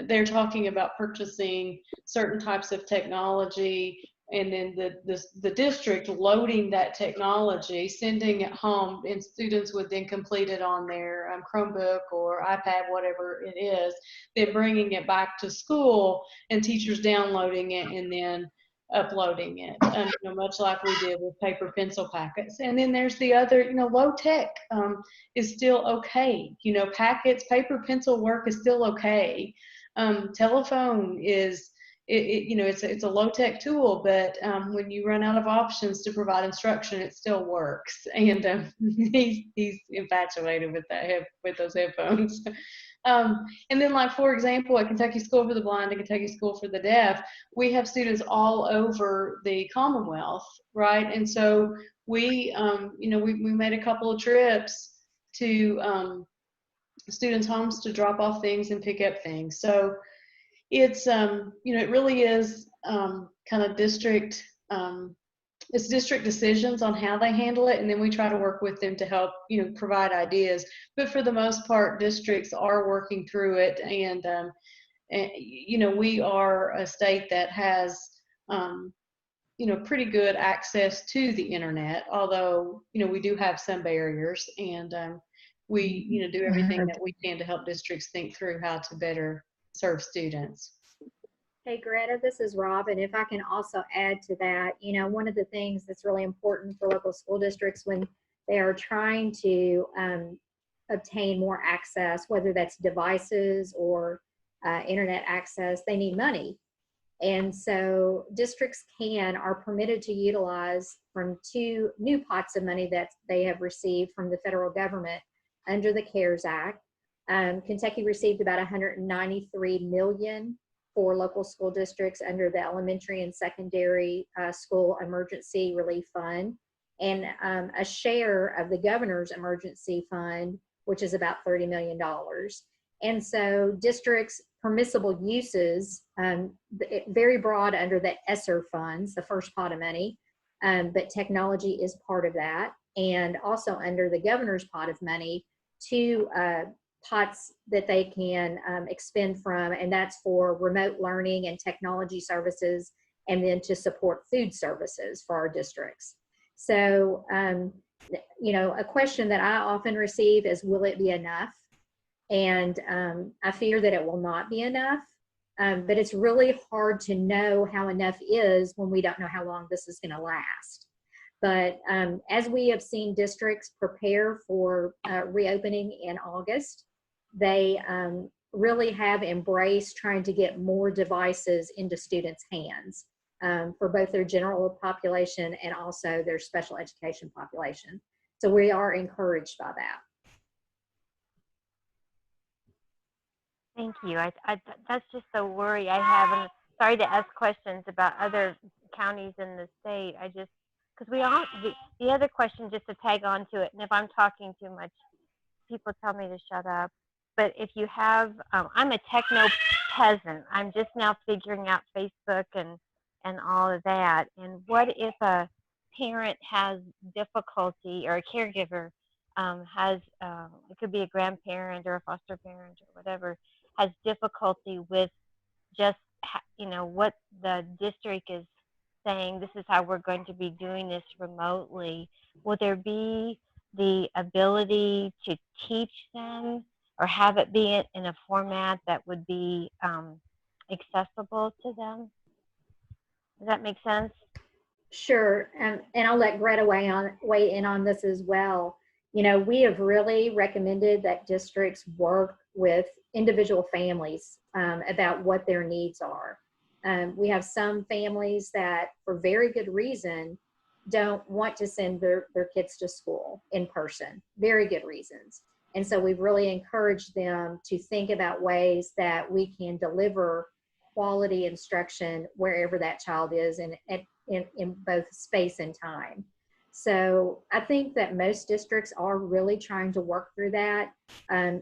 A: they're talking about purchasing certain types of technology, and then the district loading that technology, sending it home, and students would then complete it on their Chromebook or iPad, whatever it is, then bringing it back to school and teachers downloading it and then uploading it, much like we did with paper pencil packets. And then there's the other, low tech is still okay. Packets, paper pencil work is still okay. Telephone is, it's a low tech tool, but when you run out of options to provide instruction, it still works. And he's infatuated with with those headphones. And then, like, for example, at Kentucky School for the Blind and Kentucky School for the Deaf, we have students all over the Commonwealth, right? And so we made a couple of trips to students' homes to drop off things and pick up things. So it's, it really is kind of district, it's district decisions on how they handle it, and then we try to work with them to help provide ideas. But for the most part, districts are working through it, and we are a state that has pretty good access to the internet, although we do have some barriers, and we do everything that we can to help districts think through how to better serve students.
C: Hey, Greta, this is Rob, and if I can also add to that, one of the things that's really important for local school districts when they are trying to obtain more access, whether that's devices or internet access, they need money. And so districts are permitted to utilize from 2 new pots of money that they have received from the federal government under the CARES Act. Kentucky received about $193 million for local school districts under the Elementary and Secondary School Emergency Relief Fund, and a share of the governor's emergency fund, which is about $30 million. And so districts' permissible uses, very broad under the ESSER funds, the first pot of money, but technology is part of that. And also under the governor's pot of money, 2 pots that they can expend from, and that's for remote learning and technology services, and then to support food services for our districts. So, a question that I often receive is, will it be enough? And I fear that it will not be enough, but it's really hard to know how enough is when we don't know how long this is going to last. But as we have seen districts prepare for reopening in August, they really have embraced trying to get more devices into students' hands for both their general population and also their special education population. So we are encouraged by that.
H: Thank you. That's just a worry I have. And sorry to ask questions about other counties in the state. I just, because we all, the other question, just to tag on to it, and if I'm talking too much, people tell me to shut up. But if you have, I'm a techno peasant. I'm just now figuring out Facebook and all of that. And what if a parent has difficulty, or a caregiver has, it could be a grandparent or a foster parent or whatever, has difficulty with just, what the district is saying, this is how we're going to be doing this remotely. Will there be the ability to teach them or have it be in a format that would be accessible to them? Does that make sense?
C: Sure, and I'll let Greta weigh in on this as well. We have really recommended that districts work with individual families about what their needs are. We have some families that, for very good reason, don't want to send their kids to school in person, very good reasons. And so we've really encouraged them to think about ways that we can deliver quality instruction wherever that child is in both space and time. So I think that most districts are really trying to work through that.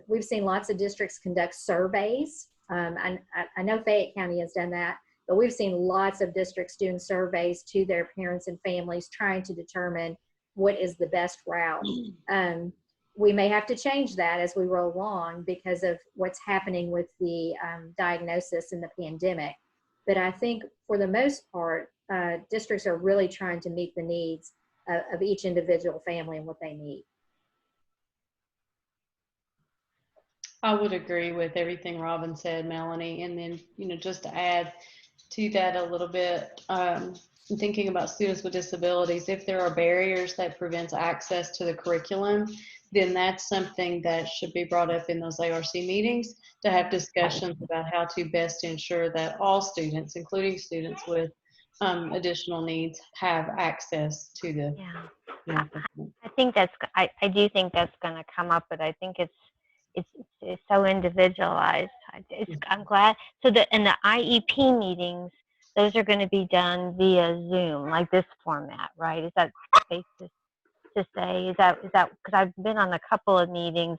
C: We've seen lots of districts conduct surveys. I know Fayette County has done that, but we've seen lots of districts doing surveys to their parents and families trying to determine what is the best route. We may have to change that as we roll along because of what's happening with the diagnosis and the pandemic. But I think for the most part, districts are really trying to meet the needs of each individual family and what they need.
A: I would agree with everything Robin said, Melanie. And then, just to add to that a little bit, thinking about students with disabilities, if there are barriers that prevents access to the curriculum, then that's something that should be brought up in those ARC meetings to have discussions about how to best ensure that all students, including students with additional needs, have access to the.
H: Yeah. I think I do think that's going to come up, but I think it's so individualized. I'm glad. So in the IEP meetings, those are going to be done via Zoom, like this format, right? Is that safe to say? Is that because I've been on a couple of meetings,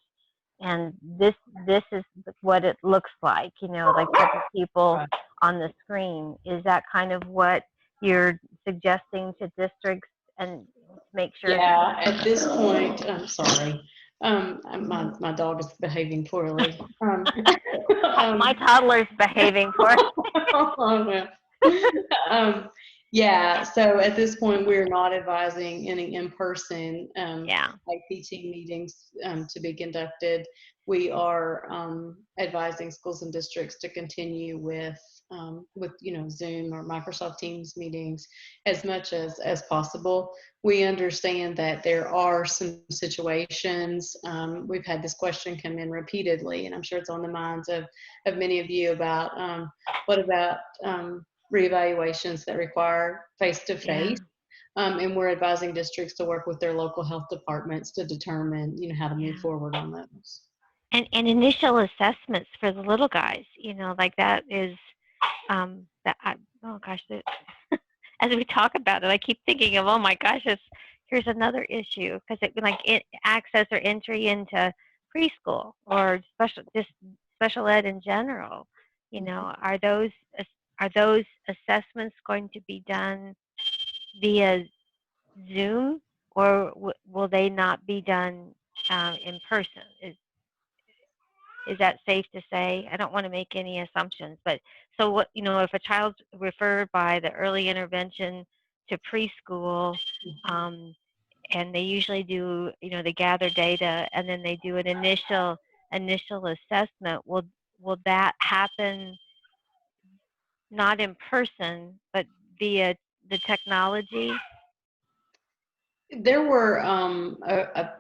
H: and this is what it looks like, like couple people on the screen. Is that kind of what you're suggesting to districts and make sure?
A: Yeah, at this point, I'm sorry. My dog is behaving poorly.
H: My toddler's behaving poorly.
A: Yeah, so at this point, we're not advising any in-person IPT meetings to be conducted. We are advising schools and districts to continue with Zoom or Microsoft Teams meetings as much as possible. We understand that there are some situations. We've had this question come in repeatedly, and I'm sure it's on the minds of many of you about what about reevaluations that require face-to-face. And we're advising districts to work with their local health departments to determine, how to move forward on those.
H: And initial assessments for the little guys, like that is, as we talk about it, I keep thinking of, oh my gosh, here's another issue, because access or entry into preschool or special ed in general, are those assessments going to be done via Zoom, or will they not be done in person? Is that safe to say? I don't want to make any assumptions, but so what, if a child's referred by the early intervention to preschool, and they usually do, they gather data and then they do an initial assessment, will that happen not in person, but via the technology?
A: There were a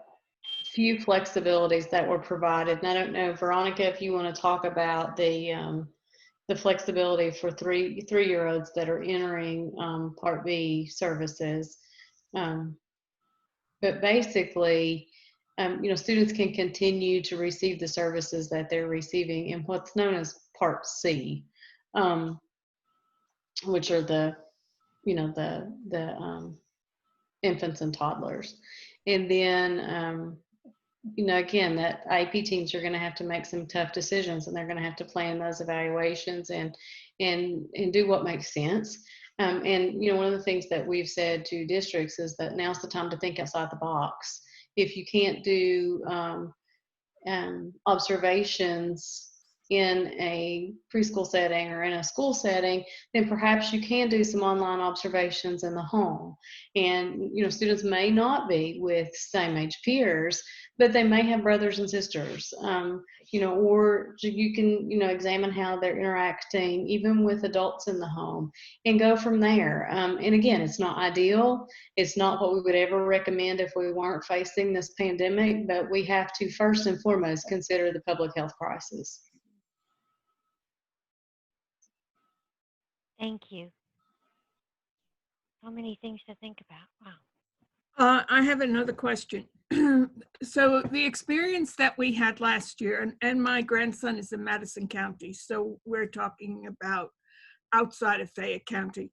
A: few flexibilities that were provided. And I don't know, Veronica, if you want to talk about the flexibility for three-year-olds that are entering Part B services. But basically, students can continue to receive the services that they're receiving in what's known as Part C, which are the infants and toddlers. And then, again, that IEP teams are going to have to make some tough decisions, and they're going to have to plan those evaluations and do what makes sense. And one of the things that we've said to districts is that now's the time to think outside the box. If you can't do observations in a preschool setting or in a school setting, then perhaps you can do some online observations in the home. And students may not be with same age peers, but they may have brothers and sisters, or you can examine how they're interacting even with adults in the home and go from there. And again, it's not ideal. It's not what we would ever recommend if we weren't facing this pandemic, but we have to first and foremost consider the public health crisis.
H: Thank you. So many things to think about. Wow.
F: I have another question. So the experience that we had last year, and my grandson is in Madison County, so we're talking about outside of Fayette County.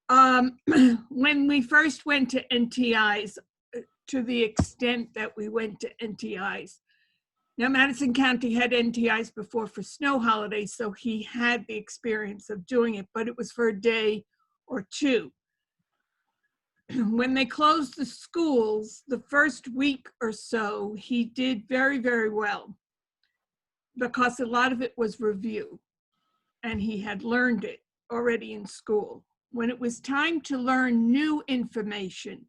F: When we first went to NTIs, to the extent that we went to NTIs, now Madison County had NTIs before for snow holidays, so he had the experience of doing it, but it was for a day or two. When they closed the schools, the first week or so, he did very, very well because a lot of it was review and he had learned it already in school. When it was time to learn new information,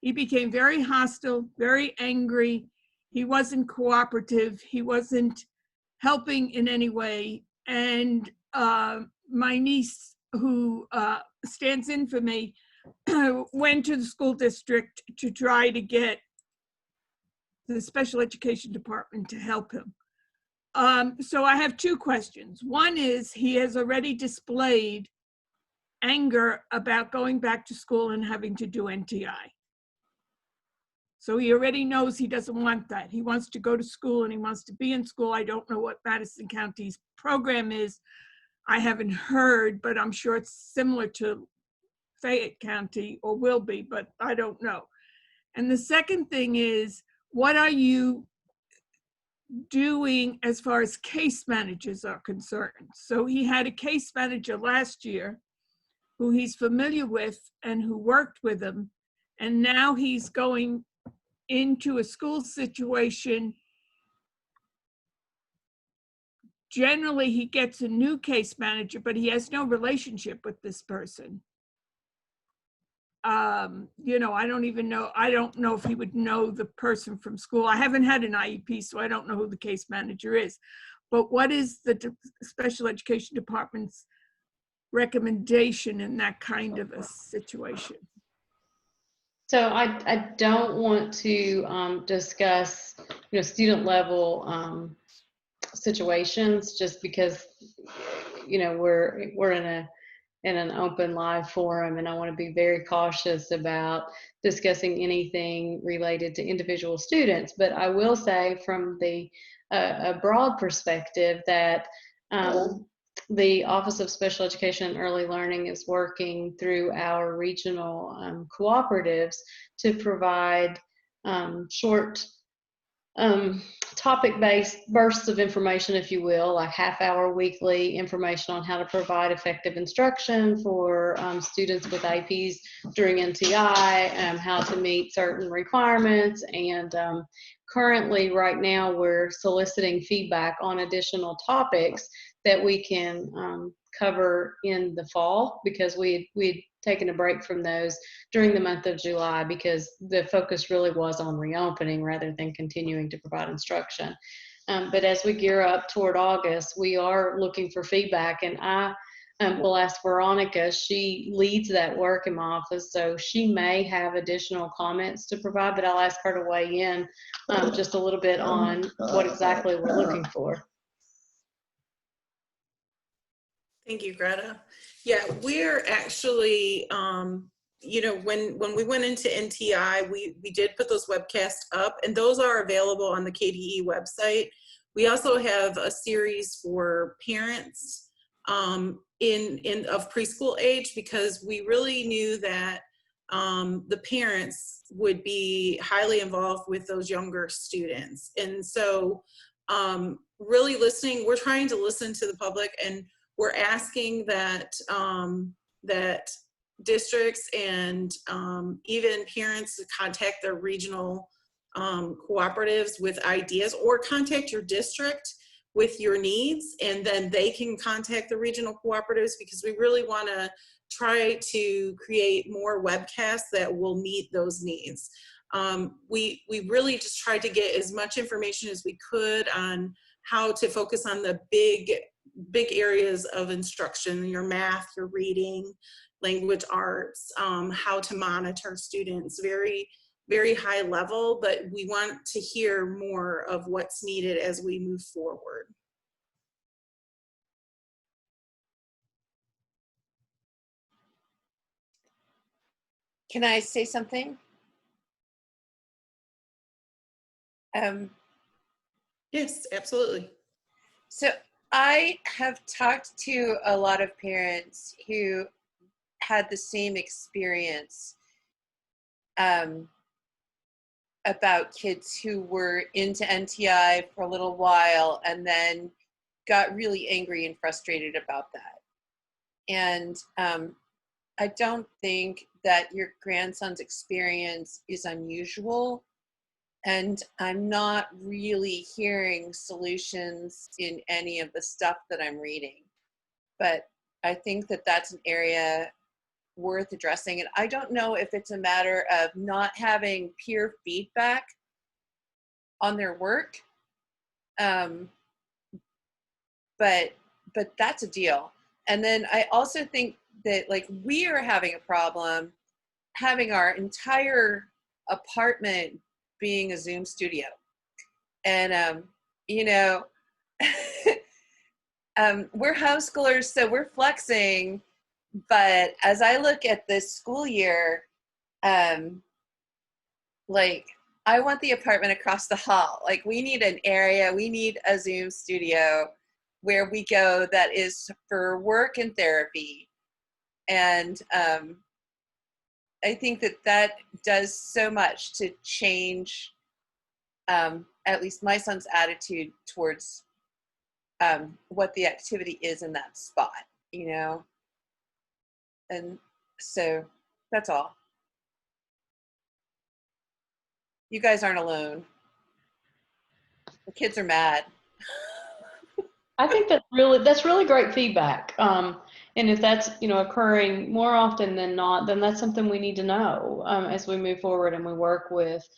F: he became very hostile, very angry. He wasn't cooperative. He wasn't helping in any way. And my niece, who stands in for me, went to the school district to try to get the special education department to help him. So I have two questions. One is, he has already displayed anger about going back to school and having to do NTI. So he already knows he doesn't want that. He wants to go to school and he wants to be in school. I don't know what Madison County's program is. I haven't heard, but I'm sure it's similar to Fayette County, or will be, but I don't know. And the second thing is, what are you doing as far as case managers are concerned? So he had a case manager last year who he's familiar with and who worked with him, and now he's going into a school situation. Generally, he gets a new case manager, but he has no relationship with this person. I don't even know. I don't know if he would know the person from school. I haven't had an IEP, so I don't know who the case manager is. But what is the special education department's recommendation in that kind of a situation?
A: So I don't want to discuss, student level situations, just because, we're in an open live forum, and I want to be very cautious about discussing anything related to individual students. But I will say, from a broad perspective, that the Office of Special Education and Early Learning is working through our regional cooperatives to provide short topic-based bursts of information, if you will, like half-hour weekly information on how to provide effective instruction for students with IEPs during NTI, how to meet certain requirements. And currently, right now, we're soliciting feedback on additional topics that we can cover in the fall, because we'd taken a break from those during the month of July, because the focus really was on reopening rather than continuing to provide instruction. But as we gear up toward August, we are looking for feedback, and I we'll ask Veronica. She leads that work in my office, so she may have additional comments to provide, but I'll ask her to weigh in just a little bit on what exactly we're looking for.
B: Thank you, Greta. Yeah, we're actually, you know, when we went into NTI, we did put those webcasts up, and those are available on the KDE website. We also have a series for parents of preschool age, because we really knew that the parents would be highly involved with those younger students. And so really listening, we're trying to listen to the public, and we're asking that that districts and even parents to contact their regional cooperatives with ideas, or contact your district with your needs, and then they can contact the regional cooperatives, because we really want to try to create more webcasts that will meet those needs. We really just tried to get as much information as we could on how to focus on the big areas of instruction: your math, your reading, language arts, how to monitor students, very, very high level, but we want to hear more of what's needed as we move forward.
G: Can I say something?
B: Yes, absolutely.
G: So I have talked to a lot of parents who had the same experience about kids who were into NTI for a little while and then got really angry and frustrated about that. And I don't think that your grandson's experience is unusual. And I'm not really hearing solutions in any of the stuff that I'm reading. But I think that that's an area worth addressing. And I don't know if it's a matter of not having peer feedback on their work. But that's a deal. And then I also think that, like, we are having a problem having our entire apartment being a Zoom studio. And, you know, we're homeschoolers, so we're flexing. But as I look at this school year, like, I want the apartment across the hall. Like, we need an area, we need a Zoom studio where we go that is for work and therapy. And I think that that does so much to change at least my son's attitude towards what the activity is in that spot, you know? And so that's all. You guys aren't alone. The kids are mad.
A: I think that's really great feedback. And if that's, you know, occurring more often than not, then that's something we need to know as we move forward and we work with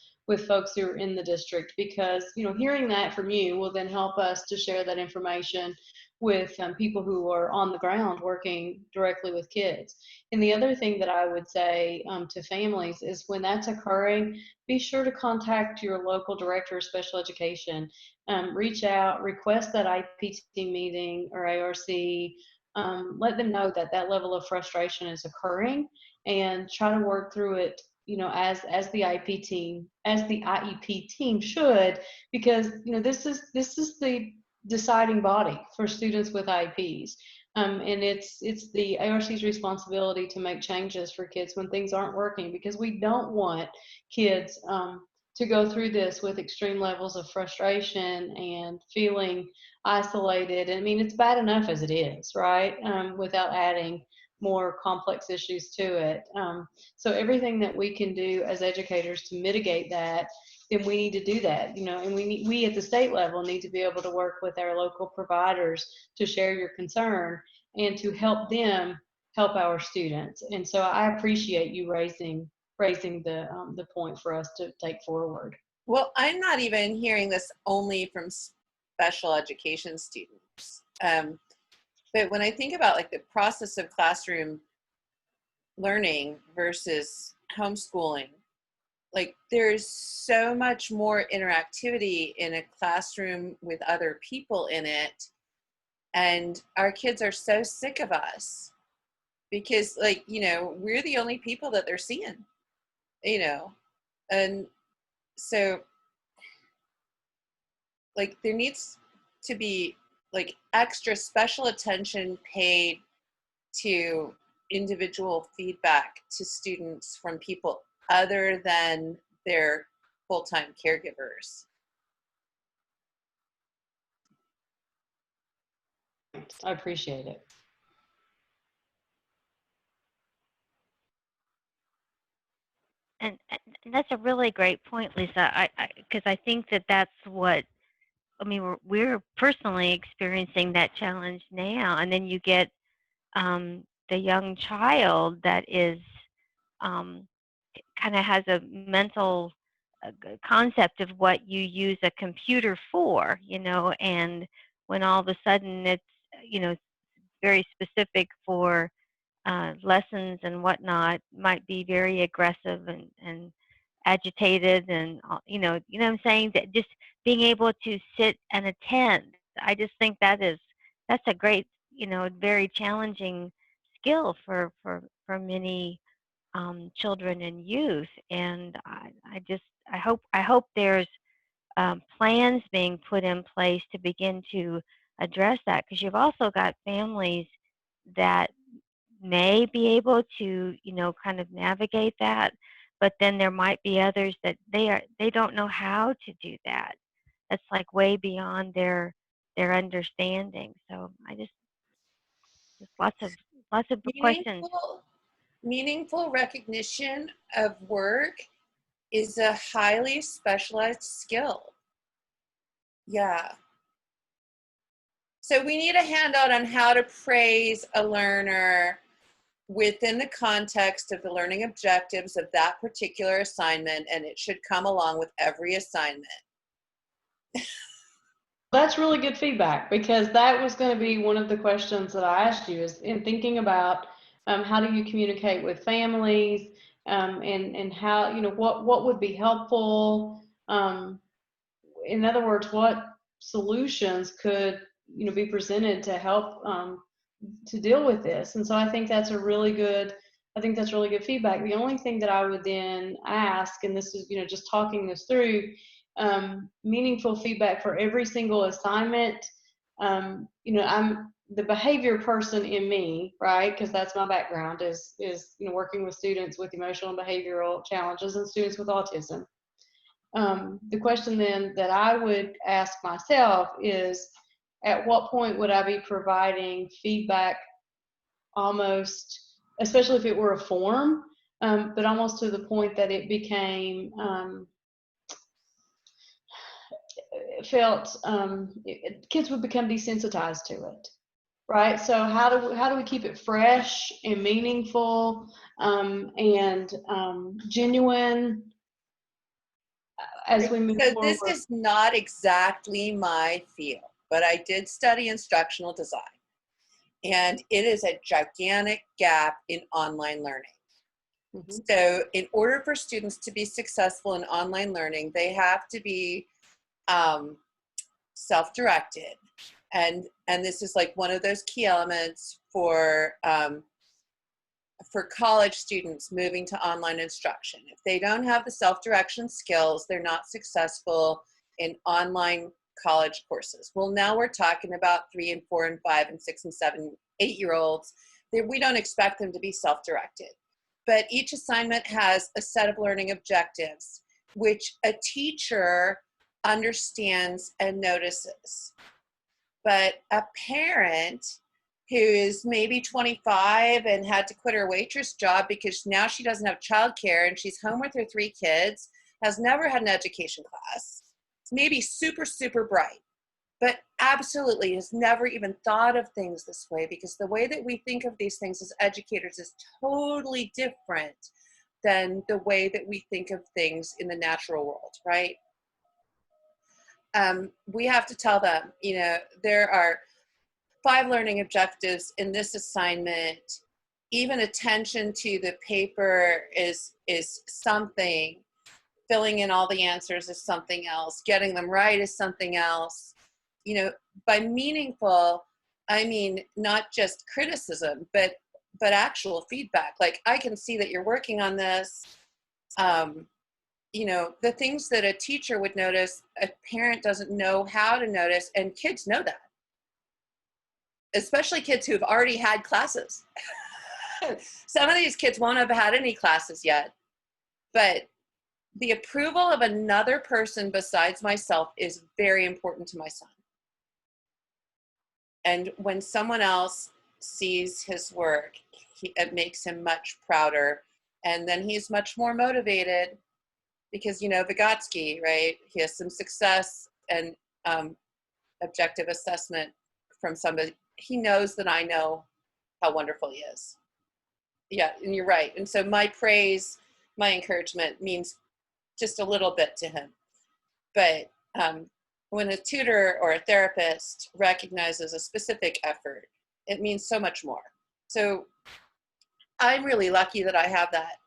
A: folks who are in the district, because, you know, hearing that from you will then help us to share that information with people who are on the ground working directly with kids. And the other thing that I would say to families is, when that's occurring, be sure to contact your local director of special education. Reach out, request that IPT meeting or ARC. Let them know that that level of frustration is occurring, and try to work through it, you know, as the IEP team should, because, you know, this is the deciding body for students with IEPs. And it's the ARC's responsibility to make changes for kids when things aren't working, because we don't want kids to go through this with extreme levels of frustration and feeling isolated. I mean, it's bad enough as it is, right? Without adding more complex issues to it. So everything that we can do as educators to mitigate that, then we need to do that, you know, and we at the state level need to be able to work with our local providers to share your concern and to help them help our students. And so I appreciate you raising the point for us to take forward.
G: Well, I'm not even hearing this only from special education students. But when I think about like the process of classroom learning versus homeschooling, like there's so much more interactivity in a classroom with other people in it. And our kids are so sick of us because, like, you know, we're the only people that they're seeing, you know. And so like there needs to be like extra special attention paid to individual feedback to students from people other than their full-time caregivers.
A: I appreciate it.
H: And that's a really great point, Lisa. Because I think that that's what, I mean, we're personally experiencing that challenge now. And then you get the young child that is kind of has a mental concept of what you use a computer for, you know, and when all of a sudden it's, you know, very specific for lessons and whatnot, might be very aggressive and agitated and you know what I'm saying, that just being able to sit and attend, I just think that's a great, you know, very challenging skill for many children and youth. And I hope there's plans being put in place to begin to address that, because you've also got families that may be able to, you know, kind of navigate that, but then there might be others that they don't know how to do that. That's like way beyond their understanding. So I just lots of questions.
G: Meaningful recognition of work is a highly specialized skill. Yeah. So we need a handout on how to praise a learner within the context of the learning objectives of that particular assignment, and it should come along with every assignment.
A: That's really good feedback, because that was going to be one of the questions that I asked you, is in thinking about how do you communicate with families, and how, you know, what would be helpful. In other words, what solutions could, you know, be presented to help to deal with this. And so I think that's really good feedback. The only thing that I would then ask, and this is, you know, just talking this through, meaningful feedback for every single assignment. You know, I'm the behavior person in me, right? Because that's my background, is you know, working with students with emotional and behavioral challenges and students with autism. The question then that I would ask myself is, at what point would I be providing feedback, almost, especially if it were a form, but almost to the point that it became kids would become desensitized to it, right? So how do we keep it fresh and meaningful, and genuine as we move
G: So
A: forward?
G: this is not exactly my field, but I did study instructional design, and it is a gigantic gap in online learning. Mm-hmm. So in order for students to be successful in online learning, they have to be self-directed, and this is like one of those key elements for college students moving to online instruction. If they don't have the self-direction skills, they're not successful in online college courses. Well, now we're talking about 3 and 4 and 5 and 6 and 7, 8-year-olds. We don't expect them to be self-directed. But each assignment has a set of learning objectives, which a teacher understands and notices. But a parent who is maybe 25 and had to quit her waitress job because now she doesn't have childcare and she's home with her 3 kids, has never had an education class, maybe super, super bright, but absolutely has never even thought of things this way, because the way that we think of these things as educators is totally different than the way that we think of things in the natural world, right? We have to tell them, you know, there are 5 learning objectives in this assignment, even attention to the paper is something, filling in all the answers is something else, getting them right is something else. You know, by meaningful, I mean not just criticism, but actual feedback. Like, I can see that you're working on this. You know, the things that a teacher would notice, a parent doesn't know how to notice, and kids know that. Especially kids who've already had classes. Some of these kids won't have had any classes yet, but the approval of another person besides myself is very important to my son. And when someone else sees his work, it makes him much prouder. And then he's much more motivated because, you know, Vygotsky, right? He has some success and objective assessment from somebody. He knows that I know how wonderful he is. Yeah, and you're right. And so my praise, my encouragement means just a little bit to him. But when a tutor or a therapist recognizes a specific effort, it means so much more. So I'm really lucky that I have that.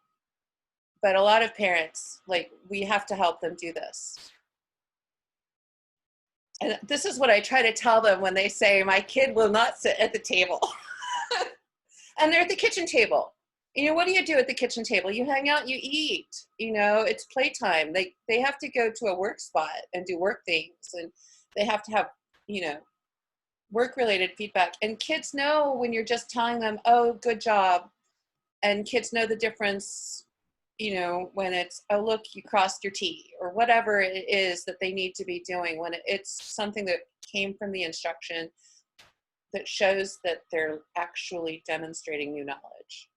G: But a lot of parents, like, we have to help them do this. And this is what I try to tell them when they say, my kid will not sit at the table. And they're at the kitchen table. You know, what do you do at the kitchen table? You hang out, you eat, you know, it's playtime. They have to go to a work spot and do work things, and they have to have, you know, work-related feedback. And kids know when you're just telling them, oh, good job. And kids know the difference, you know, when it's, oh, look, you crossed your T, or whatever it is that they need to be doing, when it's something that came from the instruction that shows that they're actually demonstrating new knowledge.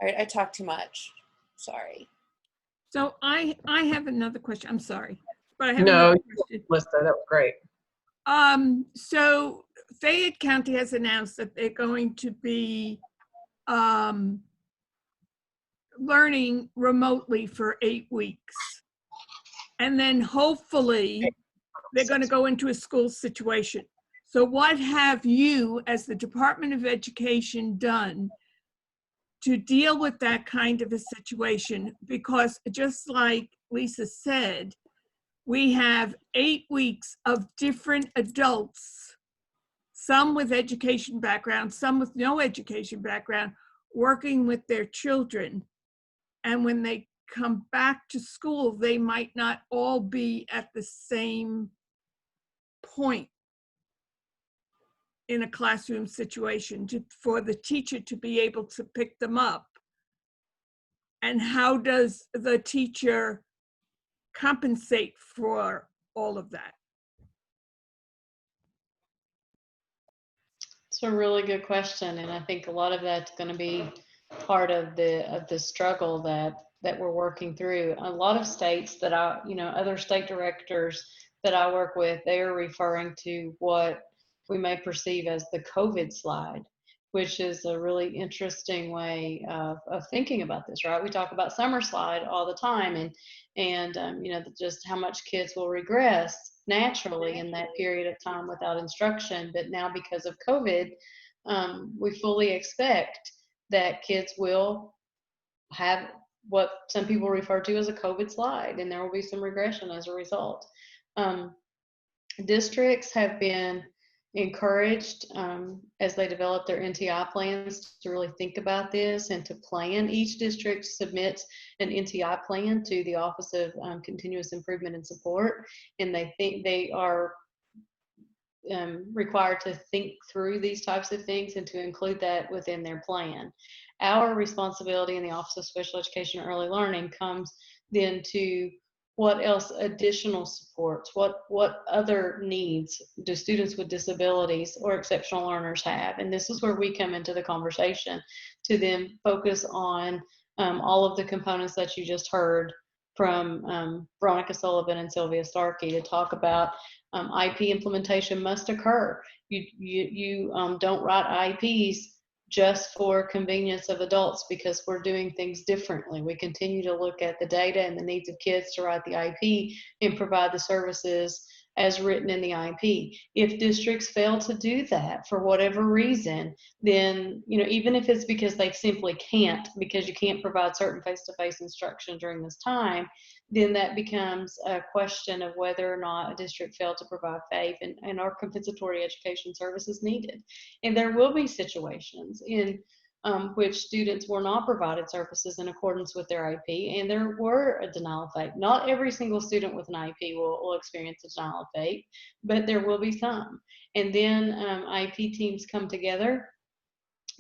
G: All right, I talk too much. Sorry.
F: So I have another question. I'm sorry, but I have
I: No,
F: another question.
I: Melissa, that was great.
F: So Fayette County has announced that they're going to be learning remotely for 8 weeks. And then hopefully they're going to go into a school situation. So what have you, as the Department of Education, done to deal with that kind of a situation? Because just like Lisa said, we have 8 weeks of different adults, some with education background, some with no education background, working with their children. And when they come back to school, they might not all be at the same point in a classroom situation for the teacher to be able to pick them up. And how does the teacher compensate for all of that?
A: It's a really good question, and I think a lot of that's going to be part of the struggle that we're working through. A lot of states that other state directors that I work with, they are referring to what we may perceive as the COVID slide, which is a really interesting way of thinking about this, right? We talk about summer slide all the time, and just how much kids will regress naturally in that period of time without instruction. But now, because of COVID, we fully expect that kids will have what some people refer to as a COVID slide, and there will be some regression as a result. Districts have been encouraged as they develop their NTI plans to really think about this and to plan. Each district submits an NTI plan to the Office of Continuous Improvement and Support, and they are required to think through these types of things and to include that within their plan. Our responsibility in the Office of Special Education and Early Learning comes then to what else additional supports, what other needs do students with disabilities or exceptional learners have? And this is where we come into the conversation to then focus on all of the components that you just heard from Veronica Sullivan and Sylvia Starkey to talk about IP implementation must occur. You don't write IEPs just for convenience of adults because we're doing things differently. We continue to look at the data and the needs of kids to write the IEP and provide the services as written in the IEP. If districts fail to do that for whatever reason, then, even if it's because they simply can't, because you can't provide certain face-to-face instruction during this time, then that becomes a question of whether or not a district failed to provide FAPE, and our compensatory education service is needed. And there will be situations in which students were not provided services in accordance with their IEP, and there were a denial of FAPE. Not every single student with an IEP will experience a denial of FAPE, but there will be some. And then IEP teams come together,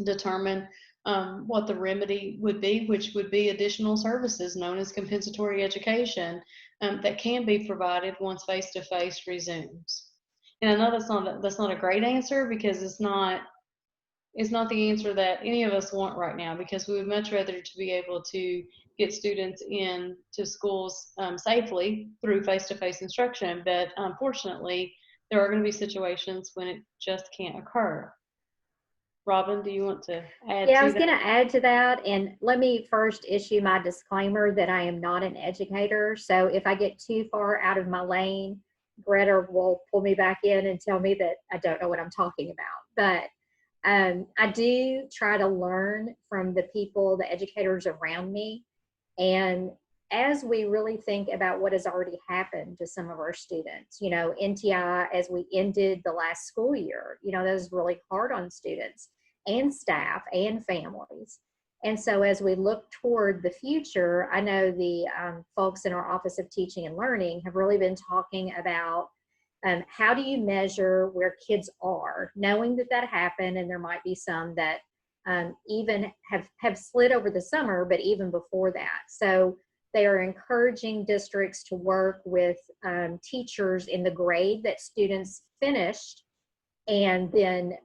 A: determine what the remedy would be, which would be additional services known as compensatory education that can be provided once face-to-face resumes. And I know that's not a great answer, because it's not the answer that any of us want right now, because we would much rather to be able to get students in to schools safely through face-to-face instruction. But unfortunately, there are going to be situations when it just can't occur. Robin, do you want to add to that?
C: Yeah, I was going to add to that. And let me first issue my disclaimer that I am not an educator. So if I get too far out of my lane, Greta will pull me back in and tell me that I don't know what I'm talking about. But I do try to learn from the people, the educators around me. And as we really think about what has already happened to some of our students, NTI, as we ended the last school year, that was really hard on students and staff and families. And so as we look toward the future, I know the folks in our Office of Teaching and Learning have really been talking about how do you measure where kids are, knowing that happened, and there might be some that even have slid over the summer, but even before that. So they are encouraging districts to work with teachers in the grade that students finished, and then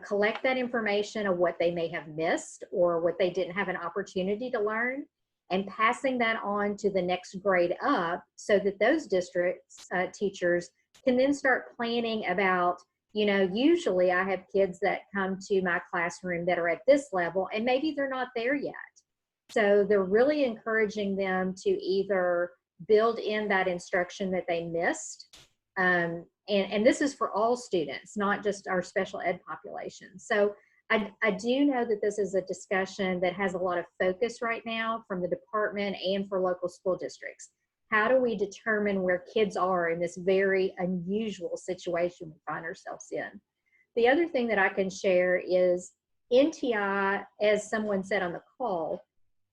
C: collect that information of what they may have missed or what they didn't have an opportunity to learn, and passing that on to the next grade up, so that those districts teachers can then start planning about, usually I have kids that come to my classroom that are at this level, and maybe they're not there yet. So they're really encouraging them to either build in that instruction that they missed. And this is for all students, not just our special ed population. So I do know that this is a discussion that has a lot of focus right now from the department and for local school districts. How do we determine where kids are in this very unusual situation we find ourselves in? The other thing that I can share is NTI, as someone said on the call,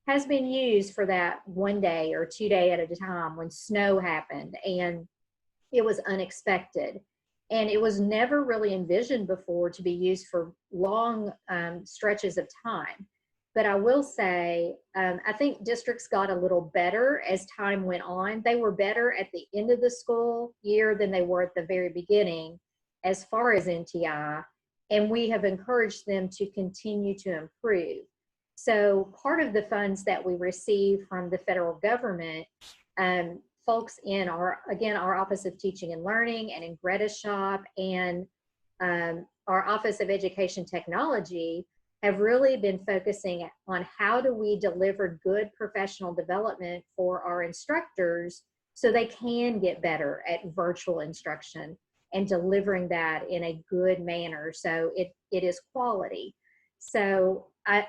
C: has been used for that 1 day or 2 day at a time when snow happened and it was unexpected. And it was never really envisioned before to be used for long stretches of time. But I will say, I think districts got a little better as time went on. They were better at the end of the school year than they were at the very beginning as far as NTI. And we have encouraged them to continue to improve. So part of the funds that we receive from the federal government, folks in our Office of Teaching and Learning and in Greta's shop and our Office of Education Technology have really been focusing on how do we deliver good professional development for our instructors so they can get better at virtual instruction and delivering that in a good manner so it is quality. So I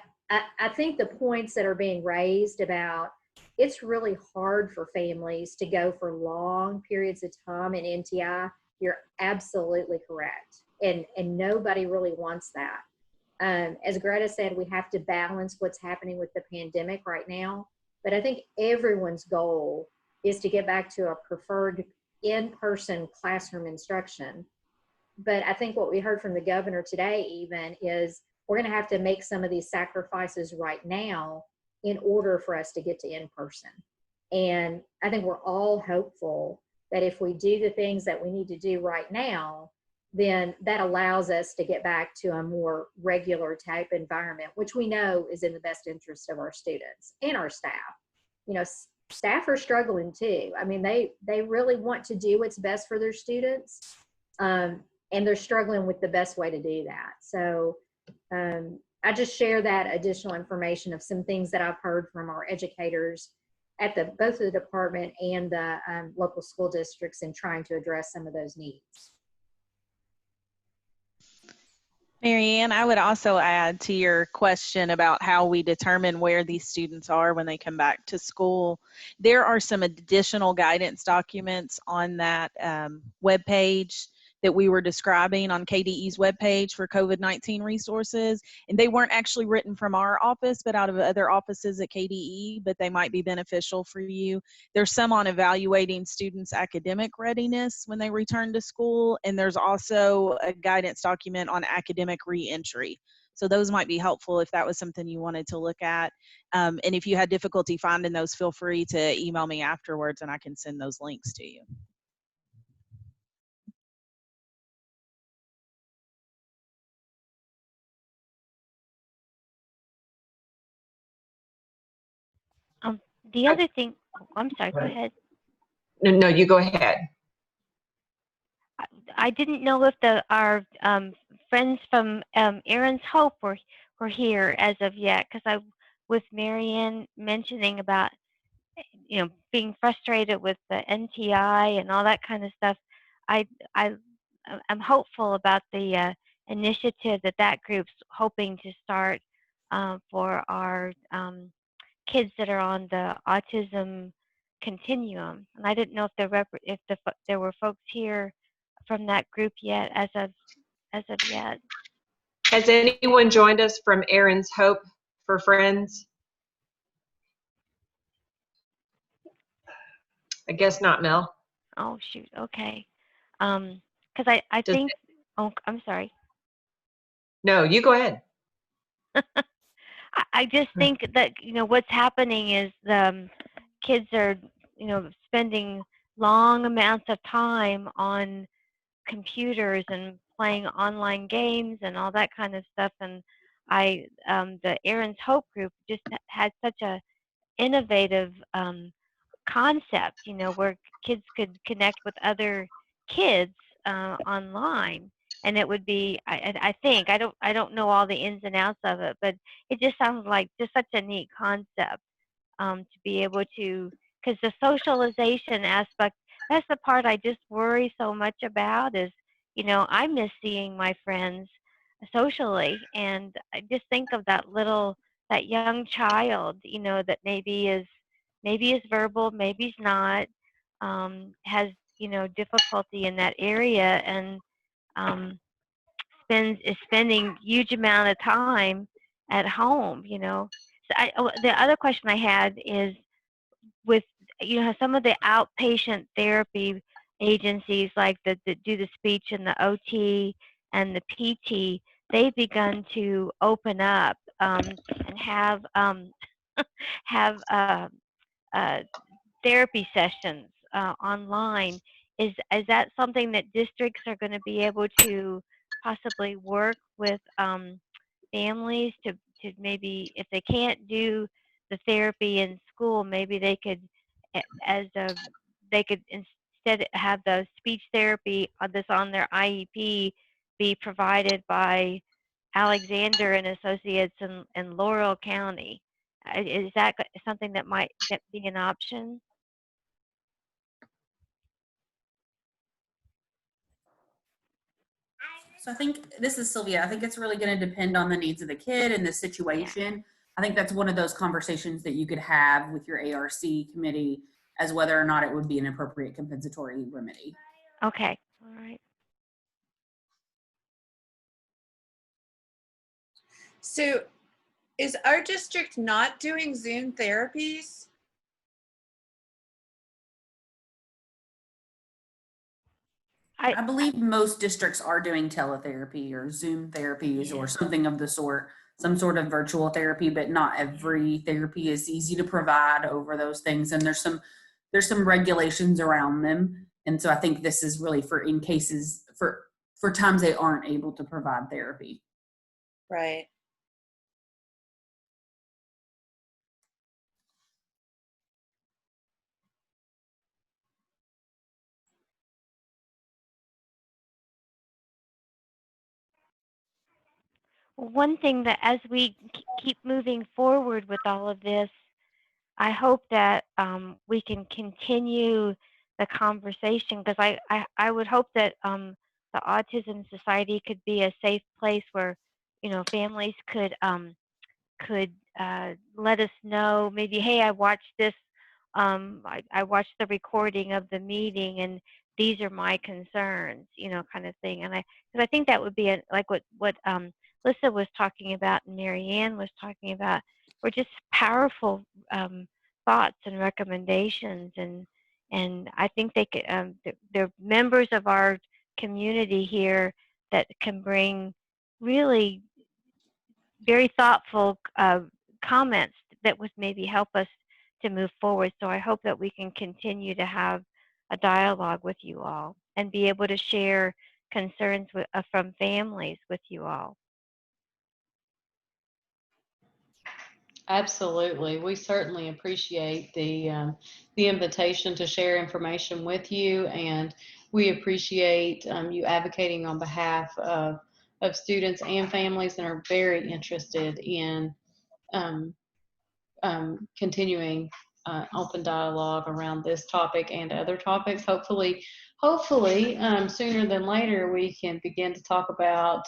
C: think the points that are being raised about it's really hard for families to go for long periods of time in NTI, you're absolutely correct. And nobody really wants that. As Greta said, we have to balance what's happening with the pandemic right now. But I think everyone's goal is to get back to a preferred in-person classroom instruction. But I think what we heard from the governor today even is we're going to have to make some of these sacrifices right now in order for us to get to in-person. And I think we're all hopeful that if we do the things that we need to do right now, then that allows us to get back to a more regular type environment, which we know is in the best interest of our students and our staff. Staff are struggling too. I mean, they really want to do what's best for their students, and they're struggling with the best way to do that. So I just share that additional information of some things that I've heard from our educators at both the department and the local school districts in trying to address some of those needs.
I: Marianne, I would also add to your question about how we determine where these students are when they come back to school. There are some additional guidance documents on that webpage that we were describing on KDE's webpage for COVID-19 resources. And they weren't actually written from our office, but out of other offices at KDE, but they might be beneficial for you. There's some on evaluating students' academic readiness when they return to school. And there's also a guidance document on academic reentry. So those might be helpful if that was something you wanted to look at. And if you had difficulty finding those, feel free to email me afterwards and I can send those links to you.
H: The other thing, I'm sorry, go ahead.
J: No, you go ahead.
H: I didn't know if our friends from Aaron's Hope were here as of yet, because with Marianne mentioning about being frustrated with the NTI and all that kind of stuff, I'm hopeful about the initiative that group's hoping to start for our kids that are on the autism continuum. And I didn't know if there were folks here from that group yet as of yet.
J: Has anyone joined us from Aaron's Hope for Friends? I guess not, Mel.
H: Oh shoot, okay. Because I think, oh, I'm sorry.
J: No, you go ahead.
H: I just think that what's happening is the kids are spending long amounts of time on computers and playing online games and all that kind of stuff. And the Aaron's Hope group just had such a innovative concept, where kids could connect with other kids online. And it would be, I think, I don't know all the ins and outs of it, but it just sounds like just such a neat concept to be able to, because the socialization aspect, that's the part I just worry so much about is, I miss seeing my friends socially. And I just think of that young child, that maybe is verbal, maybe is not, has, difficulty in that area, and is spending huge amount of time at home, So the other question I had is with, some of the outpatient therapy agencies like that do the speech and the OT and the PT, they've begun to open up and have therapy sessions online. Is that something that districts are going to be able to possibly work with families to maybe, if they can't do the therapy in school, maybe they could instead have the speech therapy that's on their IEP be provided by Alexander and Associates in Laurel County. Is that something that might be an option?
D: So I think, this is Sylvia, I think it's really going to depend on the needs of the kid and the situation. I think that's one of those conversations that you could have with your ARC committee as whether or not it would be an appropriate compensatory remedy.
H: Okay, all right.
G: So is our district not doing Zoom therapies?
D: I believe most districts are doing teletherapy or Zoom therapies or something of the sort, some sort of virtual therapy, but not every therapy is easy to provide over those things. And there's some regulations around them. And so I think this is really for in cases for times they aren't able to provide therapy.
G: Right.
H: One thing that as we keep moving forward with all of this, I hope that we can continue the conversation, because I would hope that the Autism Society could be a safe place where, you know, families could let us know, maybe, hey, I watched this, I watched the recording of the meeting, and these are my concerns, you know, kind of thing. And because I think that would be like what Lissa was talking about and Marianne was talking about, were just powerful thoughts and recommendations, and I think they could, they're members of our community here that can bring really very thoughtful comments that would maybe help us to move forward. So I hope that we can continue to have a dialogue with you all and be able to share concerns from families with you all.
A: Absolutely. We certainly appreciate the invitation to share information with you, and we appreciate you advocating on behalf of students and families, and are very interested in continuing open dialogue around this topic and other topics. Hopefully, sooner than later, we can begin to talk about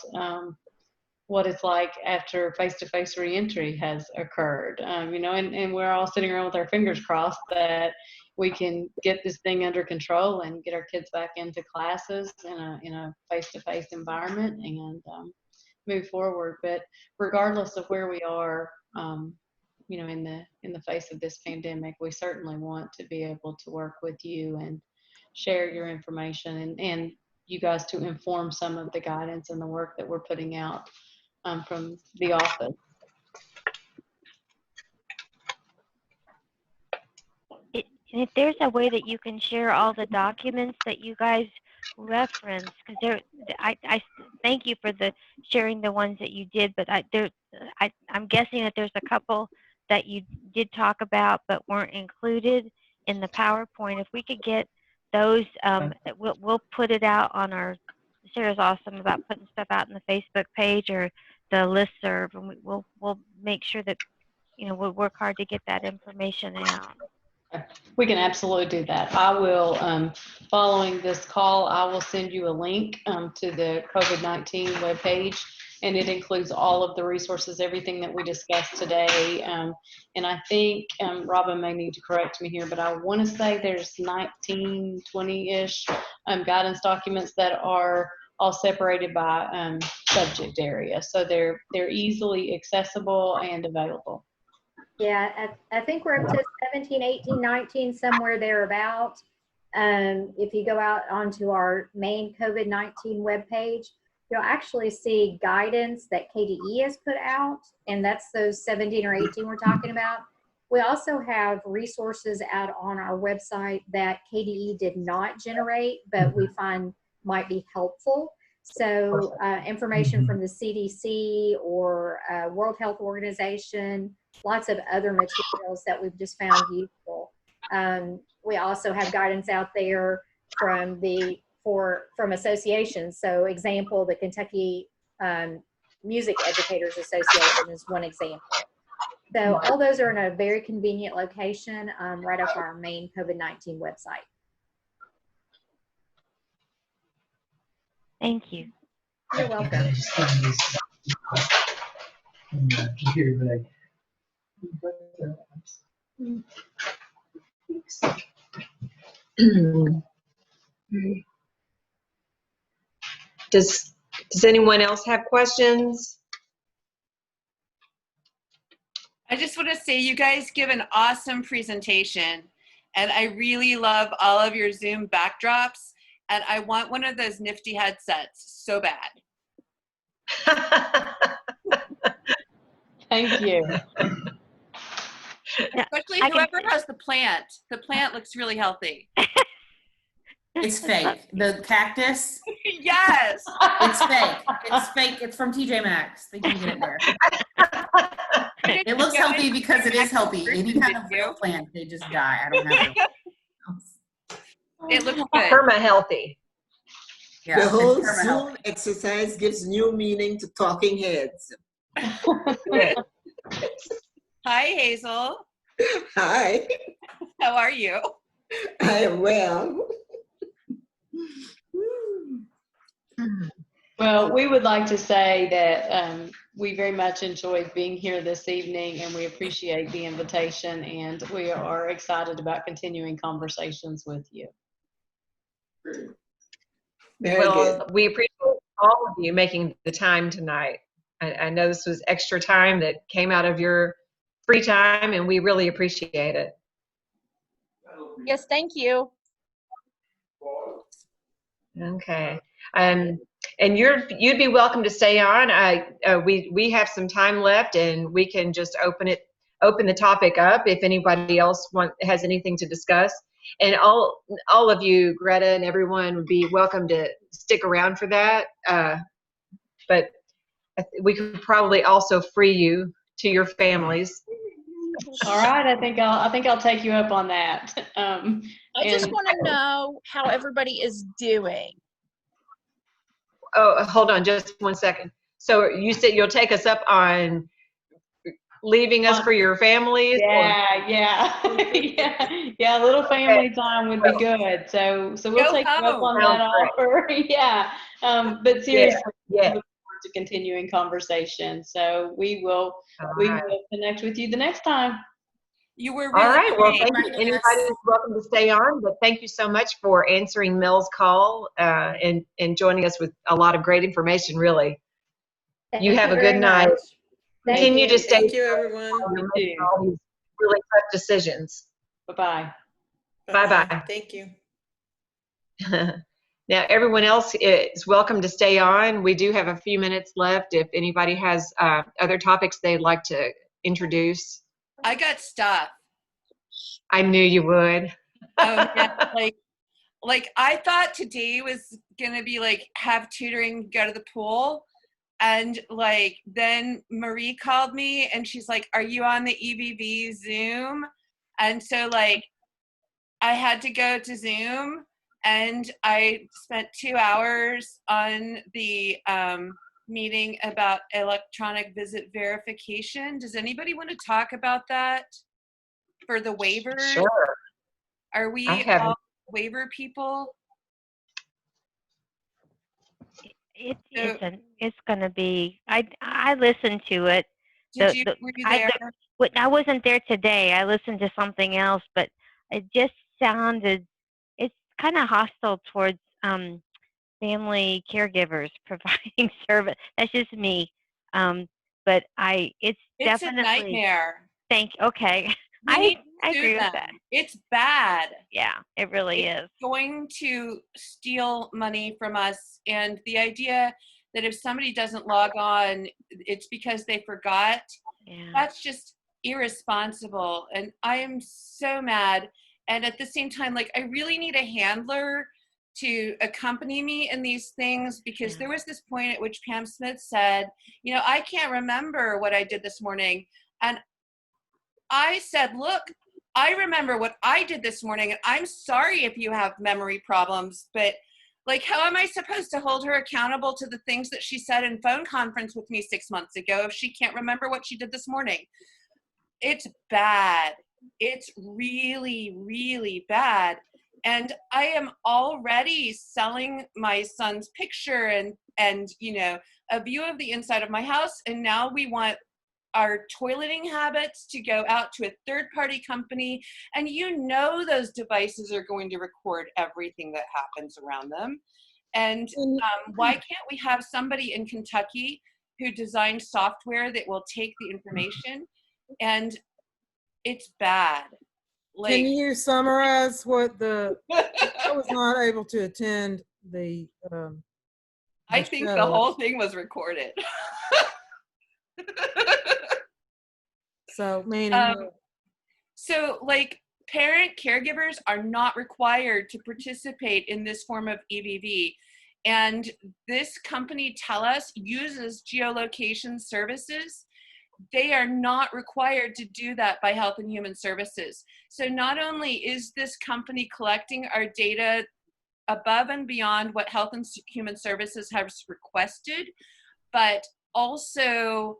A: what it's like after face-to-face reentry has occurred. You know, and we're all sitting around with our fingers crossed that we can get this thing under control and get our kids back into classes in a face-to-face environment and move forward. But regardless of where we are, you know, in the face of this pandemic, we certainly want to be able to work with you and share your information and you guys to inform some of the guidance and the work that we're putting out from the office.
H: And if there's a way that you can share all the documents that you guys reference, because I thank you for sharing the ones that you did, but I'm guessing that there's a couple that you did talk about but weren't included in the PowerPoint. If we could get those, we'll put it out on our. Sarah's awesome about putting stuff out in the Facebook page or the listserv, and we'll make sure that, you know, we'll work hard to get that information out.
A: We can absolutely do that. I will, following this call, I will send you a link to the COVID-19 webpage, and it includes all of the resources, everything that we discussed today. And I think Robin may need to correct me here, but I want to say there's 19, 20-ish guidance documents that are all separated by subject area. So they're easily accessible and available.
C: Yeah, I think we're up to 17, 18, 19, somewhere thereabout. If you go out onto our main COVID-19 webpage, you'll actually see guidance that KDE has put out, and that's those 17 or 18 we're talking about. We also have resources out on our website that KDE did not generate, but we find might be helpful. So information from the CDC or World Health Organization, lots of other materials that we've just found useful. We also have guidance out there from associations. So example, the Kentucky Music Educators Association is one example. So all those are in a very convenient location right off our main COVID-19 website.
H: Thank you.
C: You're welcome.
J: Does anyone else have questions?
G: I just want to say you guys give an awesome presentation, and I really love all of your Zoom backdrops, and I want one of those nifty headsets so bad.
A: Thank you.
G: Especially whoever has the plant. The plant looks really healthy.
D: It's fake. The cactus?
G: Yes.
D: It's fake. It's fake. It's from TJ Maxx. They can get it there. It looks healthy because it is healthy. Any kind of real plant, they just die. I don't have it.
G: It looks good.
J: Perma-healthy.
D: Yeah,
K: the whole Zoom exercise gives new meaning to talking heads.
G: Hi, Hazel.
K: Hi,
G: How are you?
K: I am well.
A: Well, we would like to say that we very much enjoyed being here this evening, and we appreciate the invitation, and we are excited about continuing conversations with you.
K: Very
J: Well,
K: good.
J: we appreciate all of you making the time tonight. I know this was extra time that came out of your free time, and we really appreciate it.
E: Yes, thank you.
J: Okay. And you'd be welcome to stay on. We have some time left, and we can just open the topic up if anybody else has anything to discuss. And all of you, Greta and everyone, would be welcome to stick around for that. But we could probably also free you to your families.
A: All right, I think I'll take you up on that.
E: I just want to know how everybody is doing.
J: Oh, hold on just one second. So you said you'll take us up on leaving us for your families?
A: Yeah. A little family time would be good. So we'll
G: Go
A: take you up
G: home.
A: on that offer. Yeah. But seriously,
J: Yeah.
A: we look forward to continuing conversation. So we will connect with you the next time.
G: You were
J: All
G: really
J: right. Well,
G: great.
J: thank you. Anybody is welcome to stay on, but thank you so much for answering Mel's call and joining us with a lot of great information, really. You have a good night. Continue to stay.
B: Thank you, everyone.
J: You're making all these really tough decisions.
A: Bye-bye.
J: Bye-bye.
B: Thank you.
J: Now, everyone else is welcome to stay on. We do have a few minutes left if anybody has other topics they'd like to introduce.
G: I got stuff.
J: I knew you would.
G: Oh, yeah, like I thought today was gonna be like have tutoring, go to the pool, and like then Marie called me and she's like, "Are you on the EBV Zoom?" And so like I had to go to Zoom, and I spent 2 hours on the meeting about electronic visit verification. Does anybody want to talk about that for the waivers?
J: Sure.
G: Are we all waiver people?
H: It's gonna be. I listened to it.
G: Were you there?
H: I wasn't there today. I listened to something else, but it just sounded. It's kind of hostile towards family caregivers providing service. That's just me. But it's definitely
G: a nightmare.
H: Okay. I agree with that.
G: It's bad.
H: Yeah, it really is.
G: Going to steal money from us, and the idea that if somebody doesn't log on, it's because they forgot.
H: Yeah.
G: That's just irresponsible, and I am so mad. And at the same time, like, I really need a handler to accompany me in these things, because there was this point at which Pam Smith said, you know, I can't remember what I did this morning. And I said, look, I remember what I did this morning, and I'm sorry if you have memory problems, but like, how am I supposed to hold her accountable to the things that she said in phone conference with me 6 months ago if she can't remember what she did this morning? It's bad. It's really, really bad. And I am already selling my son's picture and you know, a view of the inside of my house. And now we want our toileting habits to go out to a third-party company. And you know those devices are going to record everything that happens around them. And why can't we have somebody in Kentucky who designed software that will take the information? And it's bad. Like,
L: can you summarize what I was not able to attend the
G: I think the whole thing was recorded.
L: So meaning
G: so like, parent caregivers are not required to participate in this form of EBV. And this company, TELUS, uses geolocation services. They are not required to do that by Health and Human Services. So not only is this company collecting our data above and beyond what Health and Human Services has requested, but also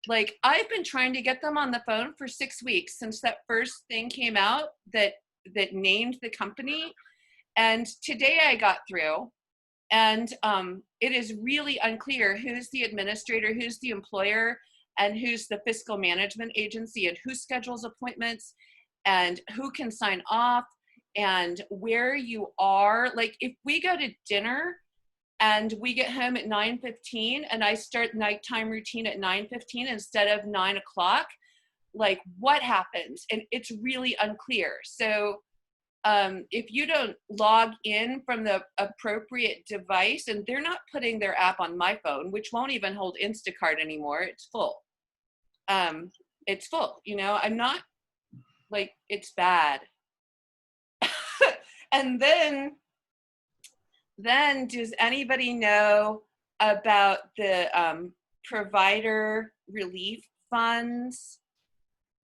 G: Like, I've been trying to get them on the phone for 6 weeks since that first thing came out that named the company. And today I got through, and it is really unclear who's the administrator, who's the employer, and who's the fiscal management agency, and who schedules appointments, and who can sign off, and where you are. Like, if we go to dinner and we get home at 9:15 and I start nighttime routine at 9:15 instead of 9 o'clock, like, what happens? And it's really unclear. So if you don't log in from the appropriate device, and they're not putting their app on my phone, which won't even hold Instacart anymore, it's full. It's full, you know, I'm not, like, it's bad. And then does anybody know about the provider relief funds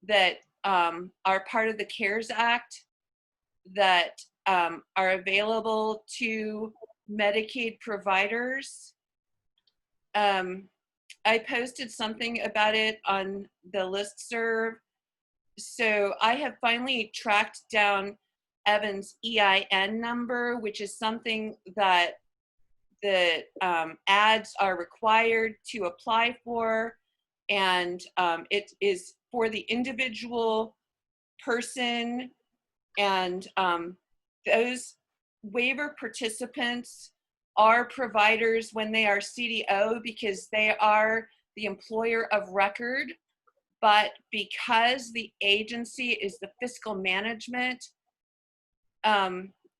G: that are part of the CARES Act that are available to Medicaid providers? I posted something about it on the listserv. So I have finally tracked down Evan's EIN number, which is something that the ads are required to apply for. And it is for the individual person. And those waiver participants are providers when they are CDO, because they are the employer of record. But because the agency is the fiscal management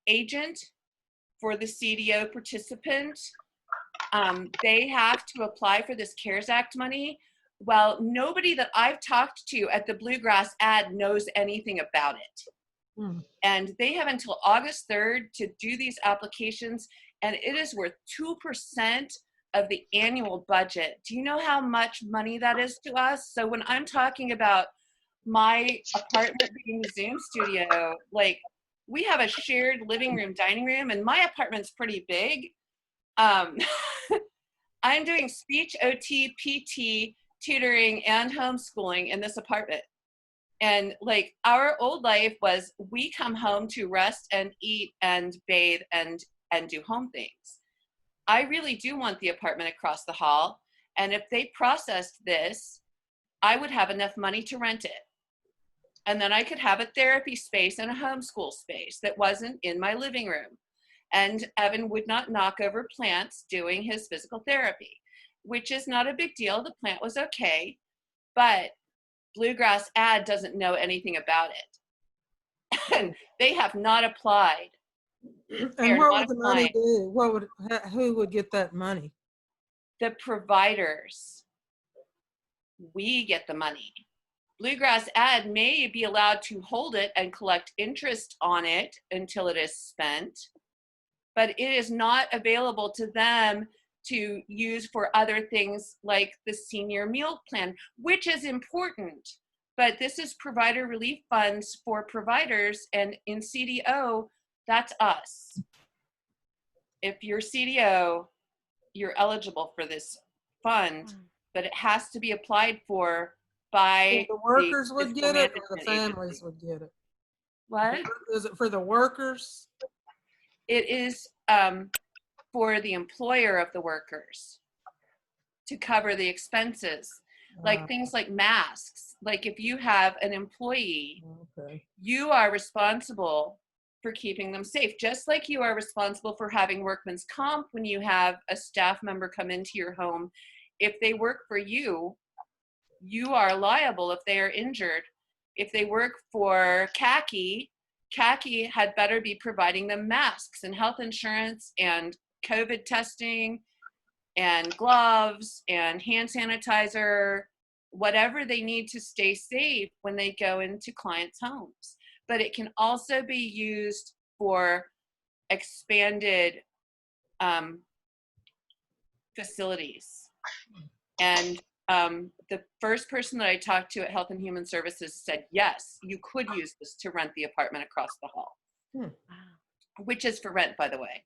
G: agent for the CDO participant, they have to apply for this CARES Act money. Well, nobody that I've talked to at the Bluegrass ad knows anything about it. And they have until August 3rd to do these applications, and it is worth 2% of the annual budget. Do you know how much money that is to us? So when I'm talking about my apartment being a Zoom studio, like, we have a shared living room, dining room, and my apartment's pretty big. I'm doing speech, OT, PT, tutoring, and homeschooling in this apartment. And, like, our old life was, we come home to rest and eat and bathe and do home things. I really do want the apartment across the hall. And if they processed this, I would have enough money to rent it. And then I could have a therapy space and a homeschool space that wasn't in my living room. And Evan would not knock over plants doing his physical therapy, which is not a big deal. The plant was okay, but Bluegrass ad doesn't know anything about it. And they have not applied.
L: And what would the money do? Who would get that money?
G: The providers. We get the money. Bluegrass ad may be allowed to hold it and collect interest on it until it is spent, but it is not available to them to use for other things like the senior meal plan, which is important. But this is provider relief funds for providers, and in CDO, that's us. If you're CDO, you're eligible for this fund, but it has to be applied for by
L: the workers would get it, or the families would get it?
G: What?
L: Is it for the workers?
G: It is for the employer of the workers to cover the expenses, like things like masks. Like, if you have an employee, you are responsible for keeping them safe, just like you are responsible for having workman's comp when you have a staff member come into your home. If they work for you, you are liable if they are injured. If they work for CACI had better be providing them masks and health insurance and COVID testing and gloves and hand sanitizer, whatever they need to stay safe when they go into clients' homes. But it can also be used for expanded facilities. And the first person that I talked to at Health and Human Services said, yes, you could use this to rent the apartment across the hall, which is for rent, by the way.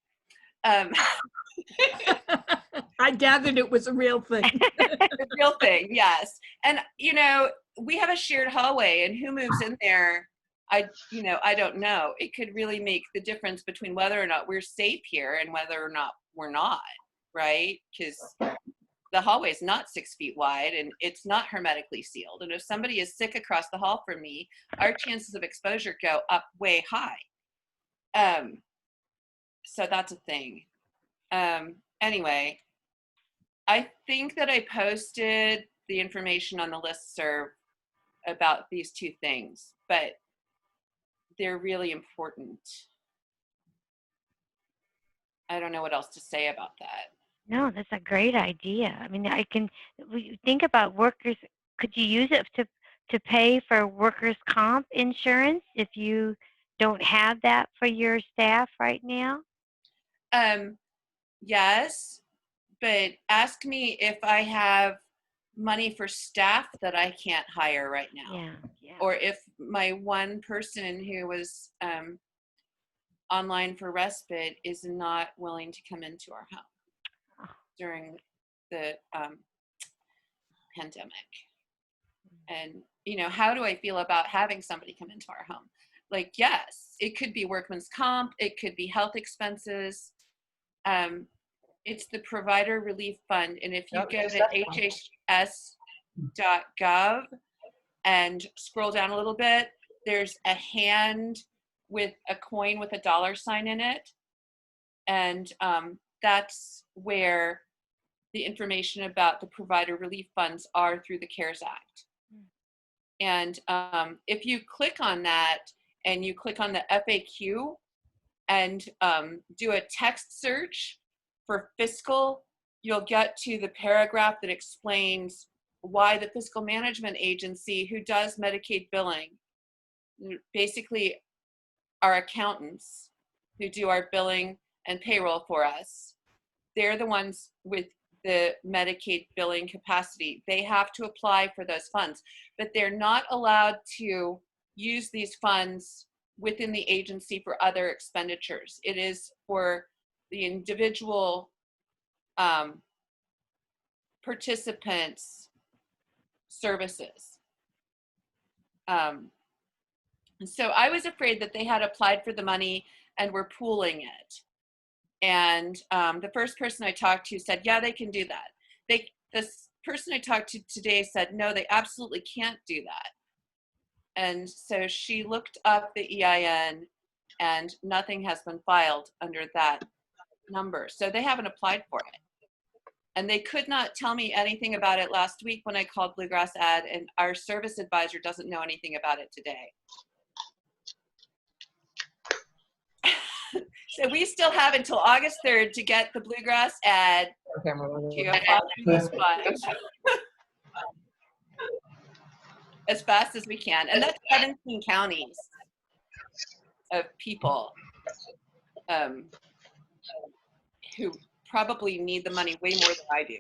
F: I gathered it was a real thing.
G: A real thing, yes. And, you know, we have a shared hallway, and who moves in there, I don't know. It could really make the difference between whether or not we're safe here and whether or not we're not, right? Because the hallway is not 6 feet wide and it's not hermetically sealed. And if somebody is sick across the hall from me, our chances of exposure go up way high. So that's a thing. Anyway, I think that I posted the information on the listserv about these 2 things, but they're really important. I don't know what else to say about that.
H: No, that's a great idea. I mean, we think about workers. Could you use it to pay for workers' comp insurance if you don't have that for your staff right now?
G: Yes, but ask me if I have money for staff that I can't hire right now.
H: Yeah.
G: Or if my one person who was online for respite is not willing to come into our home during the pandemic. And, you know, how do I feel about having somebody come into our home? Like, yes, it could be workman's comp, it could be health expenses. It's the Provider Relief Fund. And if you go to hhs.gov and scroll down a little bit, there's a hand with a coin with a $sign in it. And that's where the information about the provider relief funds are through the CARES Act. And if you click on that and you click on the FAQ and do a text search for fiscal, you'll get to the paragraph that explains why the Fiscal Management Agency, who does Medicaid billing, basically our accountants who do our billing and payroll for us, they're the ones with the Medicaid billing capacity. They have to apply for those funds, but they're not allowed to use these funds within the agency for other expenditures. It is for the individual participants' services. So I was afraid that they had applied for the money and were pooling it. And the first person I talked to said, yeah, they can do that. This person I talked to today said, no, they absolutely can't do that. And so she looked up the EIN and nothing has been filed under that number. So they haven't applied for it. And they could not tell me anything about it last week when I called Bluegrass Ad, and our service advisor doesn't know anything about it today. So we still have until August 3rd to get the Bluegrass Ad to apply for this fund as fast as we can. And that's 17 counties of people who probably need the money way more than I do.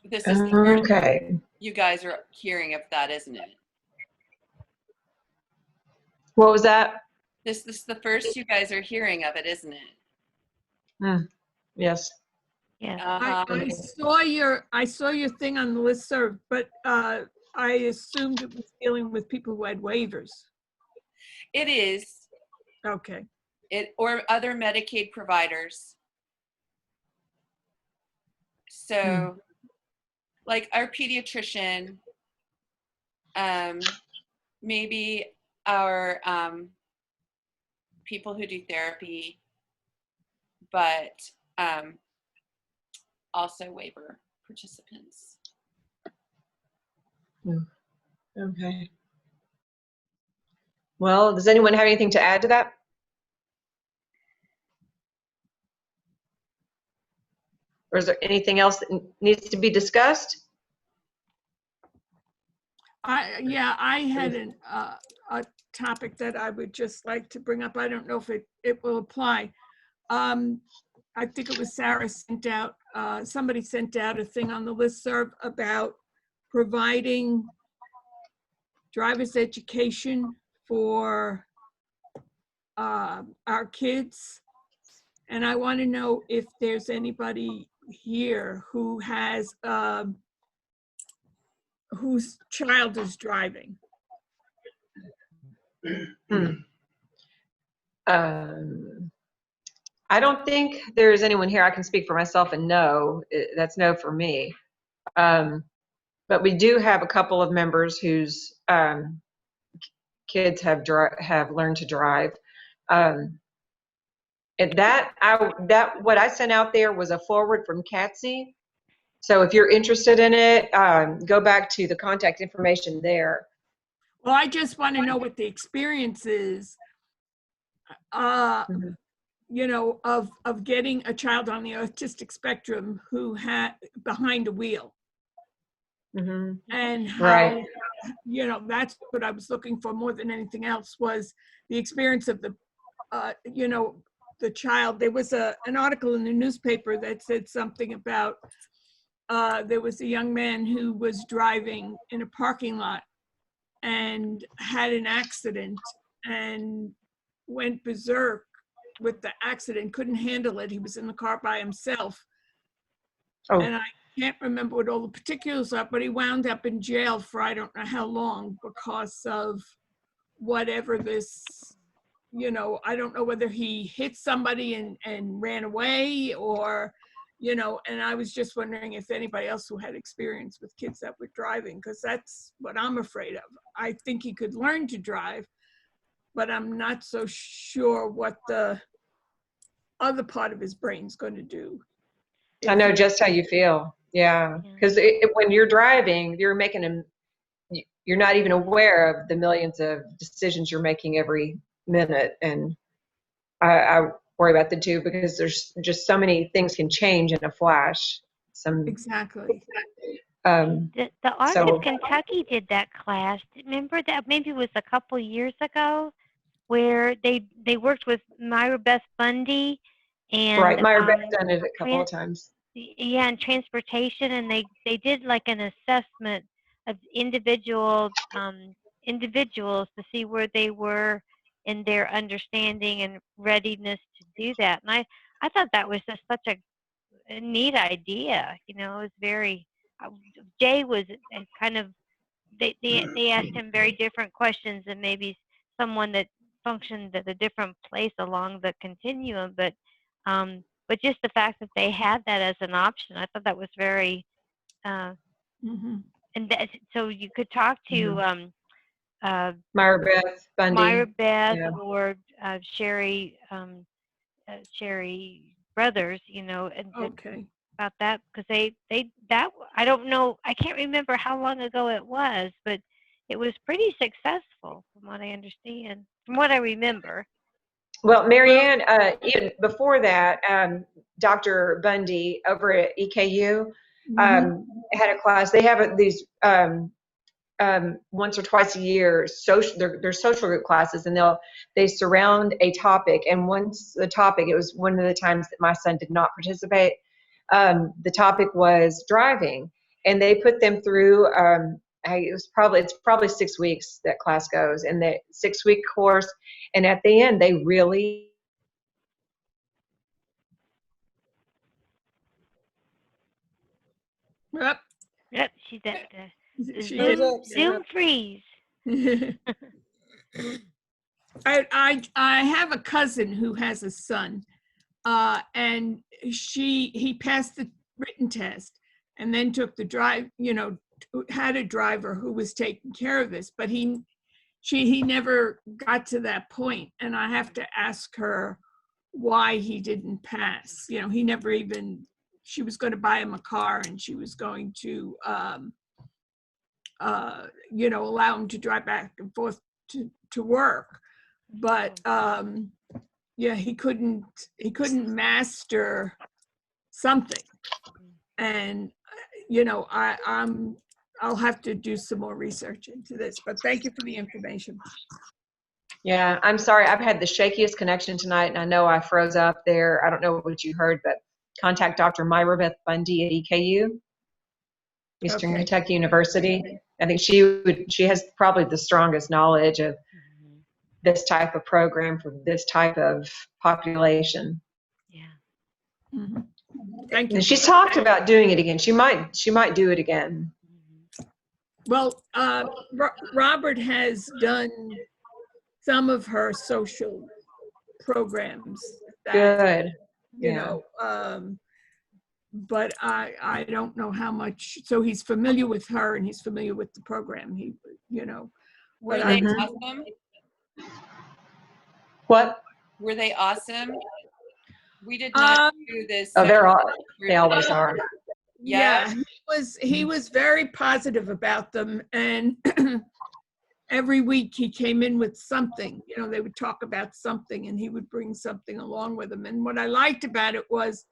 G: This is the first you guys are hearing of that, isn't it?
J: What was that?
G: This is the first you guys are hearing of it, isn't it?
J: Yes.
H: Yeah.
F: I saw your thing on the listserv, but I assumed it was dealing with people who had waivers.
G: It is.
F: Okay.
G: Or other Medicaid providers. So, like our pediatrician, maybe our people who do therapy, but also waiver participants.
J: Okay. Well, does anyone have anything to add to that? Or is there anything else that needs to be discussed?
F: I had a topic that I would just like to bring up. I don't know if it will apply. I think it was Sarah sent out, somebody sent out a thing on the listserv about providing driver's education for our kids. And I want to know if there's anybody here who has, whose child is driving.
J: I don't think there's anyone here. I can speak for myself and no, that's no for me. But we do have a couple of members whose kids have learned to drive. And what I sent out there was a forward from Catsy. So if you're interested in it, go back to the contact information there.
F: Well, I just want to know what the experience is, you know, of getting a child on the autistic spectrum who had behind a wheel. And how,
J: right.
F: You know, that's what I was looking for more than anything else, was the experience of the, you know, the child. There was an article in the newspaper that said something about, there was a young man who was driving in a parking lot and had an accident and went berserk with the accident, couldn't handle it. He was in the car by himself. And I can't remember what all the particulars are, but he wound up in jail for I don't know how long because of whatever this, you know, I don't know whether he hit somebody and ran away or, you know, and I was just wondering if anybody else who had experience with kids that were driving, because that's what I'm afraid of. I think he could learn to drive, but I'm not so sure what the other part of his brain's going to do.
J: I know just how you feel. Yeah. Because when you're driving, you're not even aware of the millions of decisions you're making every minute. And I worry about the two because there's just so many things can change in a flash.
F: Exactly.
H: The Art of Kentucky did that class. Remember that? Maybe it was a couple years ago, where they worked with Myra Beth Bundy, and
J: right, Myra Beth done it a couple of times.
H: Yeah, and transportation, and they did like an assessment of individuals to see where they were in their understanding and readiness to do that. And I thought that was just such a neat idea. You know, it was very. Jay was kind of. They asked him very different questions than maybe someone that functioned at a different place along the continuum, but just the fact that they had that as an option, I thought that was very. And so you could talk to
J: Myra Beth Bundy,
H: or Sherry Brothers, you know, and about that, because that I don't know, I can't remember how long ago it was, but it was pretty successful from what I understand, from what I remember.
J: Well, Marianne, even before that, Dr. Bundy over at EKU had a class. They have these once or twice a year they're social group classes, and they surround a topic. And once the topic, it was one of the times that my son did not participate. The topic was driving, and they put them through. It's probably 6 weeks that class goes, and the 6-week course. And at the end, they really.
H: Yep, she's at the Zoom freeze.
F: I have a cousin who has a son, and he passed the written test and then took the drive, you know, had a driver who was taking care of this, but he never got to that point. And I have to ask her why he didn't pass. You know, he never even, she was going to buy him a car, and she was going to, you know, allow him to drive back and forth to work. But yeah, he couldn't master something. And, you know, I'll have to do some more research into this, but thank you for the information.
J: Yeah, I'm sorry. I've had the shakiest connection tonight, and I know I froze up there. I don't know what you heard, but contact Dr. Myra Beth Bundy at EKU, Eastern Kentucky University. I think she has probably the strongest knowledge of this type of program for this type of population.
H: Yeah.
F: Mhm. Thank you.
J: And she's talked about doing it again. She might do it again.
F: Well, Robert has done some of her social programs that,
J: Good.
F: you
J: Yeah.
F: know, but I don't know how much, so he's familiar with her and he's familiar with the program. He, you know.
G: Were
F: but
G: they
J: Mhm.
G: awesome?
J: What?
G: Were they awesome? We did not do this.
J: Oh, they always are.
F: Yeah, he was very positive about them, and every week he came in with something. You know, they would talk about something, and he would bring something along with him. And what I liked about it was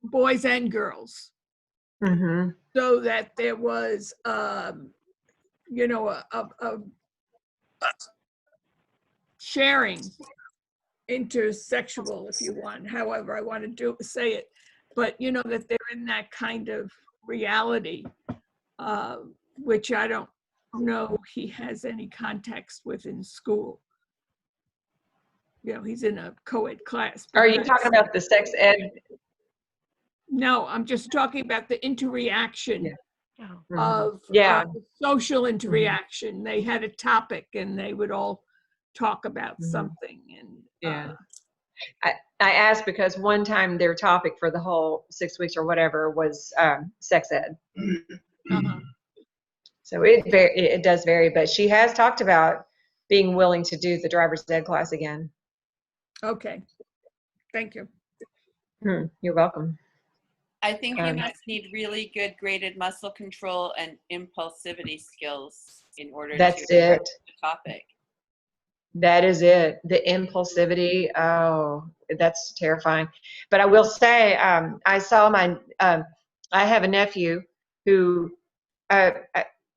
F: boys and girls,
J: Mm-hmm.
F: so that there was, you know, a sharing, intersexual, if you want, however I want to say it, but you know that they're in that kind of reality, which I don't know he has any context with in school. You know, he's in a co-ed class.
J: Are you talking about the sex ed?
F: No, I'm just talking about the interreaction of
J: Yeah.
F: social interaction. They had a topic and they would all talk about something. And
J: yeah. I asked because one time their topic for the whole 6 weeks or whatever was sex ed. So it does vary, but she has talked about being willing to do the driver's ed class again.
F: Okay, thank you.
J: You're welcome.
G: I think you must need really good graded muscle control and impulsivity skills in order
J: That's
G: to
J: it.
G: the topic.
J: That is it. The impulsivity. Oh, that's terrifying. But I will say, I saw I have a nephew who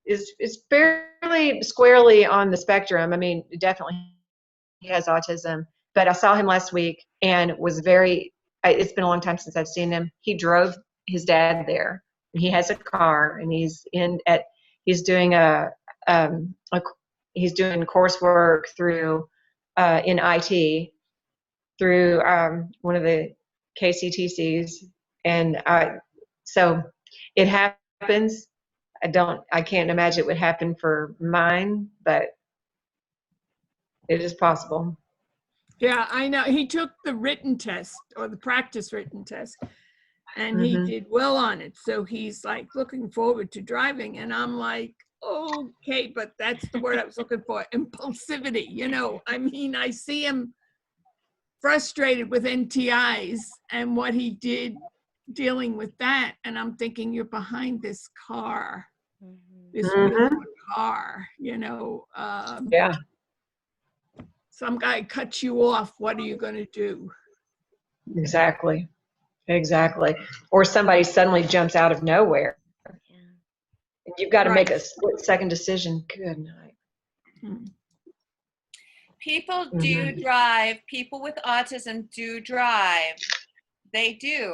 J: is fairly squarely on the spectrum. I mean, definitely he has autism, but I saw him last week and was it's been a long time since I've seen him. He drove his dad there. He has a car and he's doing he's doing coursework through in IT through one of the KCTCs, and so it happens. I can't imagine it would happen for mine, but it is possible.
F: Yeah, I know. He took the written test or the practice written test, and he did well on it. So he's like looking forward to driving, and I'm like, okay, but that's the word I was looking for, impulsivity. You know, I mean, I see him frustrated with NTIs and what he did dealing with that, and I'm thinking, you're behind this car, this beautiful car, you know.
J: Yeah.
F: Some guy cuts you off, what are you going to do?
J: Exactly. Or somebody suddenly jumps out of nowhere. And you've got to make a split-second decision. Good night.
G: People do drive. People with autism do drive. They do.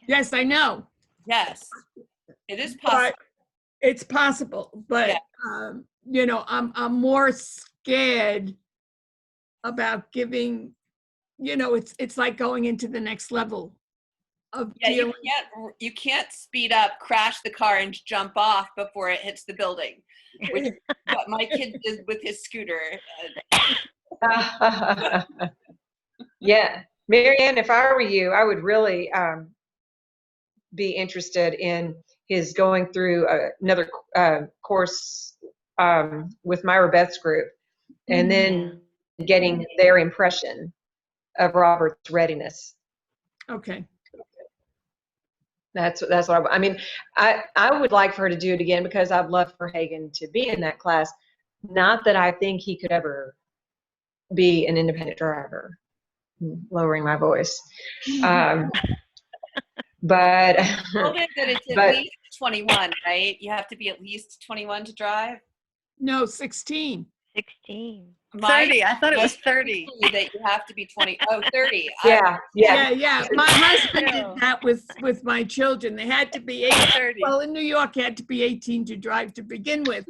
F: Yes, I know.
G: Yes, it is possible.
F: But it's possible, but you know, I'm more scared about giving. You know, it's like going into the next level of dealing.
G: You can't speed up, crash the car, and jump off before it hits the building, which is what my kid did with his scooter.
J: Yeah, Marianne, if I were you, I would really be interested in his going through another course with Myra Beth's group, and then getting their impression of Robert's readiness.
F: Okay.
J: That's what I mean. I would like for her to do it again because I'd love for Hagen to be in that class. Not that I think he could ever be an independent driver. Lowering my voice. But
G: that it's at least 21, right? You have to be at least 21 to drive?
F: No, 16.
H: 16.
G: Mike,
M: 30. I thought it was 30.
G: that you have to be 20. Oh, 30.
J: Yeah, yeah.
F: Yeah. My husband did that with my children. They had to be 18.
M: 30.
F: Well, in New York, you had to be 18 to drive to begin with.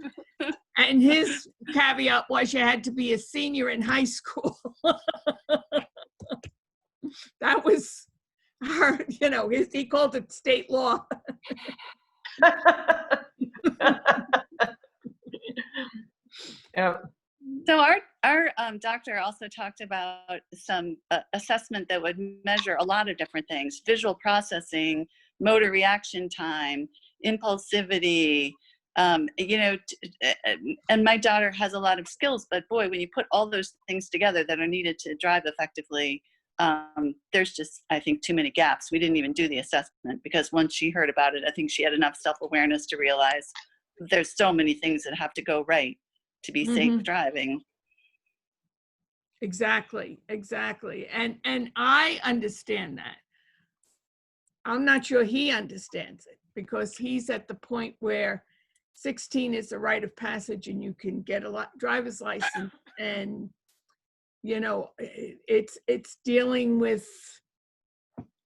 F: And his caveat was you had to be a senior in high school. That was our, he called it state law.
J: Yeah.
M: So our doctor also talked about some assessment that would measure a lot of different things: visual processing, motor reaction time, impulsivity. And my daughter has a lot of skills, but boy, when you put all those things together that are needed to drive effectively, there's just, I think, too many gaps. We didn't even do the assessment because once she heard about it, I think she had enough self-awareness to realize there's so many things that have to go right to be safe driving.
F: Exactly. And I understand that. I'm not sure he understands it because he's at the point where 16 is the rite of passage and you can get a driver's license, and it's dealing with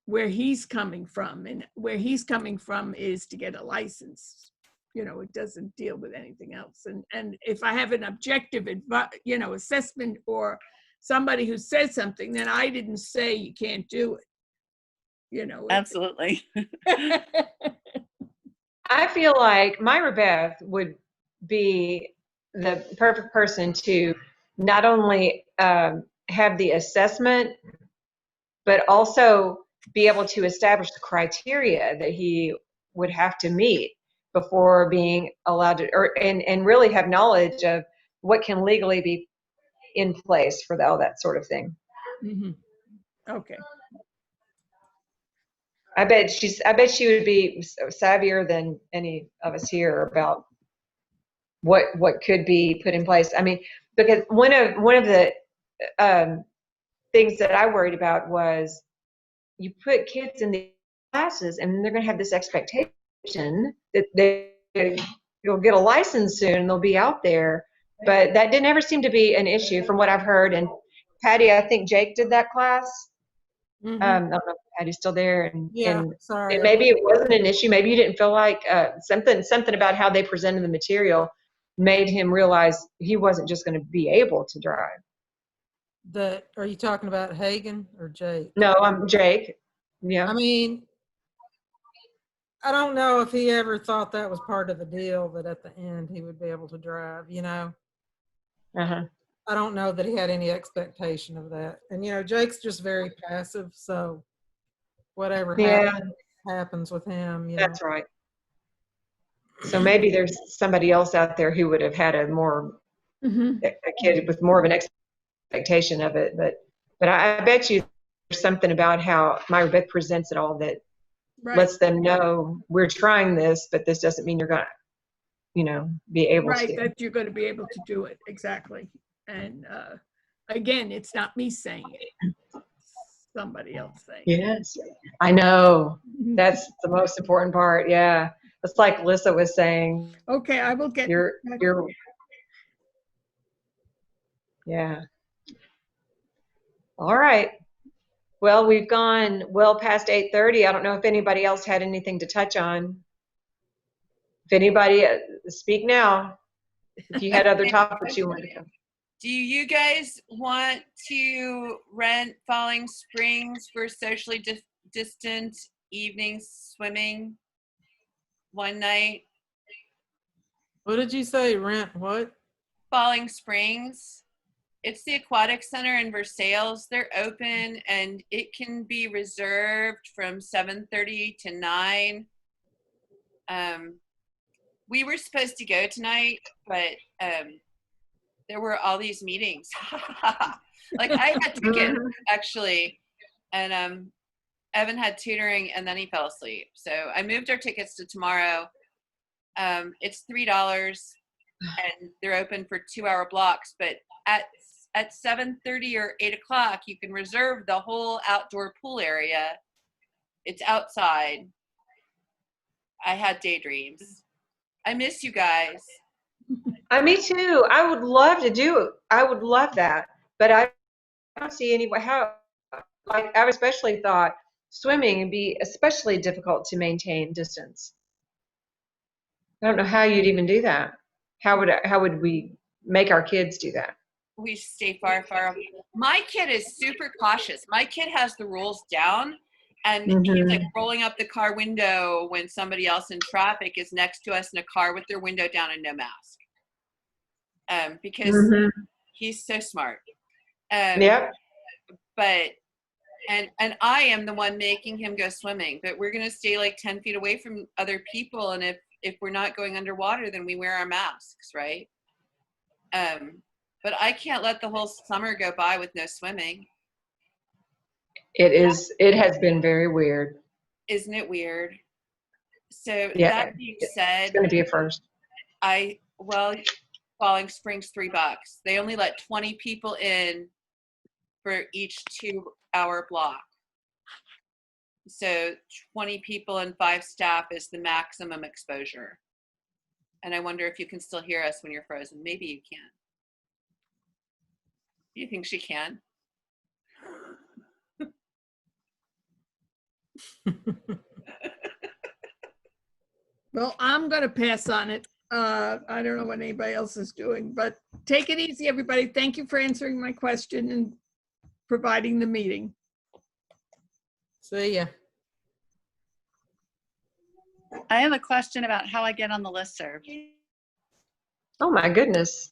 F: where he's coming from, and where he's coming from is to get a license. It doesn't deal with anything else. And if I have an objective, assessment or somebody who says something, then I didn't say you can't do it.
M: Absolutely.
J: I feel like Myra Beth would be the perfect person to not only have the assessment, but also be able to establish the criteria that he would have to meet before being allowed to, and really have knowledge of what can legally be in place for all that sort of thing.
F: Okay.
J: I bet she would be savvier than any of us here about what could be put in place. I mean, because one of the things that I worried about was you put kids in the classes and they're going to have this expectation that you'll get a license soon and they'll be out there. But that didn't ever seem to be an issue from what I've heard. And Patty, I think Jake did that class. I don't know if Patty's still there.
L: Sorry.
J: And maybe it wasn't an issue. Maybe you didn't feel like something about how they presented the material made him realize he wasn't just going to be able to drive.
L: Are you talking about Hagen or Jake?
J: No, I'm Jake. Yeah.
L: I mean, I don't know if he ever thought that was part of the deal, that at the end he would be able to drive, I don't know that he had any expectation of that. And, Jake's just very passive. So whatever happens with him,
J: That's right. So maybe there's somebody else out there who would have had a kid with more of an expectation of it. But I bet you there's something about how Myra Beth presents it all that lets them know we're trying this, but this doesn't mean you're going to, be able to.
F: That you're going to be able to do it. Exactly. And again, it's not me saying it. Somebody else saying it.
J: Yes. I know. That's the most important part. Yeah. It's like Lisa was saying.
F: Okay, I will get
J: yeah. All right. Well, we've gone well past 8:30. I don't know if anybody else had anything to touch on. If anybody, speak now. If you had other topics you wanted to come.
G: Do you guys want to rent Falling Springs for socially distant evening swimming one night?
L: What did you say? Rent what?
G: Falling Springs. It's the aquatic center in Versailles. They're open and it can be reserved from 7:30 to 9. We were supposed to go tonight, but there were all these meetings. Like I had tickets actually, and Evan had tutoring and then he fell asleep. So I moved our tickets to tomorrow. It's $3 and they're open for 2-hour blocks, but at 7:30 or 8 o'clock, you can reserve the whole outdoor pool area. It's outside. I had daydreams. I miss you guys.
J: Me too. I would love to do. I would love that, but I don't see any how. Like I've especially thought swimming would be especially difficult to maintain distance. I don't know how you'd even do that. How would we make our kids do that?
G: We stay far, far away. My kid is super cautious. My kid has the rules down, and he's like rolling up the car window when somebody else in traffic is next to us in a car with their window down and no mask. Because he's so smart.
J: Yep.
G: But and I am the one making him go swimming. But we're gonna stay like 10 feet away from other people, and if we're not going underwater, then we wear our masks, right? But I can't let the whole summer go by with no swimming.
J: It has been very weird.
G: Isn't it weird? So
J: Yeah,
G: that being said,
J: it's going to be a first.
G: Falling Springs $3. They only let 20 people in for each 2-hour block. So 20 people and 5 staff is the maximum exposure. And I wonder if you can still hear us when you're frozen. Maybe you can. Do you think she can?
F: Well, I'm going to pass on it. I don't know what anybody else is doing, but take it easy, everybody. Thank you for answering my question and providing the meeting.
L: See ya.
M: I have a question about how I get on the listserv.
J: Oh my goodness.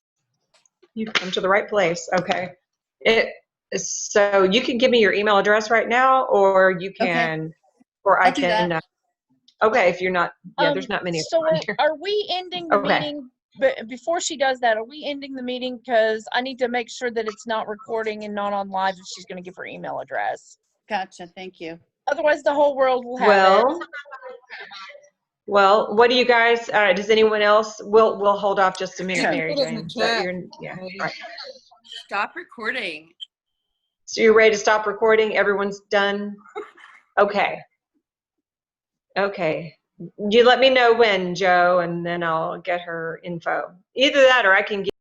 J: You've come to the right place. Okay. So you can give me your email address right now, or you can, or I
E: I'll do
J: can.
E: that.
J: Okay, if you're not, there's not many.
E: So are we ending the meeting? But before she does that, are we ending the meeting? Because I need to make sure that it's not recording and not on live if she's going to give her email address.
M: Gotcha. Thank you.
E: Otherwise, the whole world will have it.
J: Well, what do you guys? Does anyone else? We'll hold off just a minute, Mary
L: Put it in
J: Jane.
L: the
J: So
L: chat.
J: yeah, right.
G: Stop recording.
J: So you're ready to stop recording? Everyone's done? Okay. Okay. You let me know when, Joe, and then I'll get her info. Either that or I can get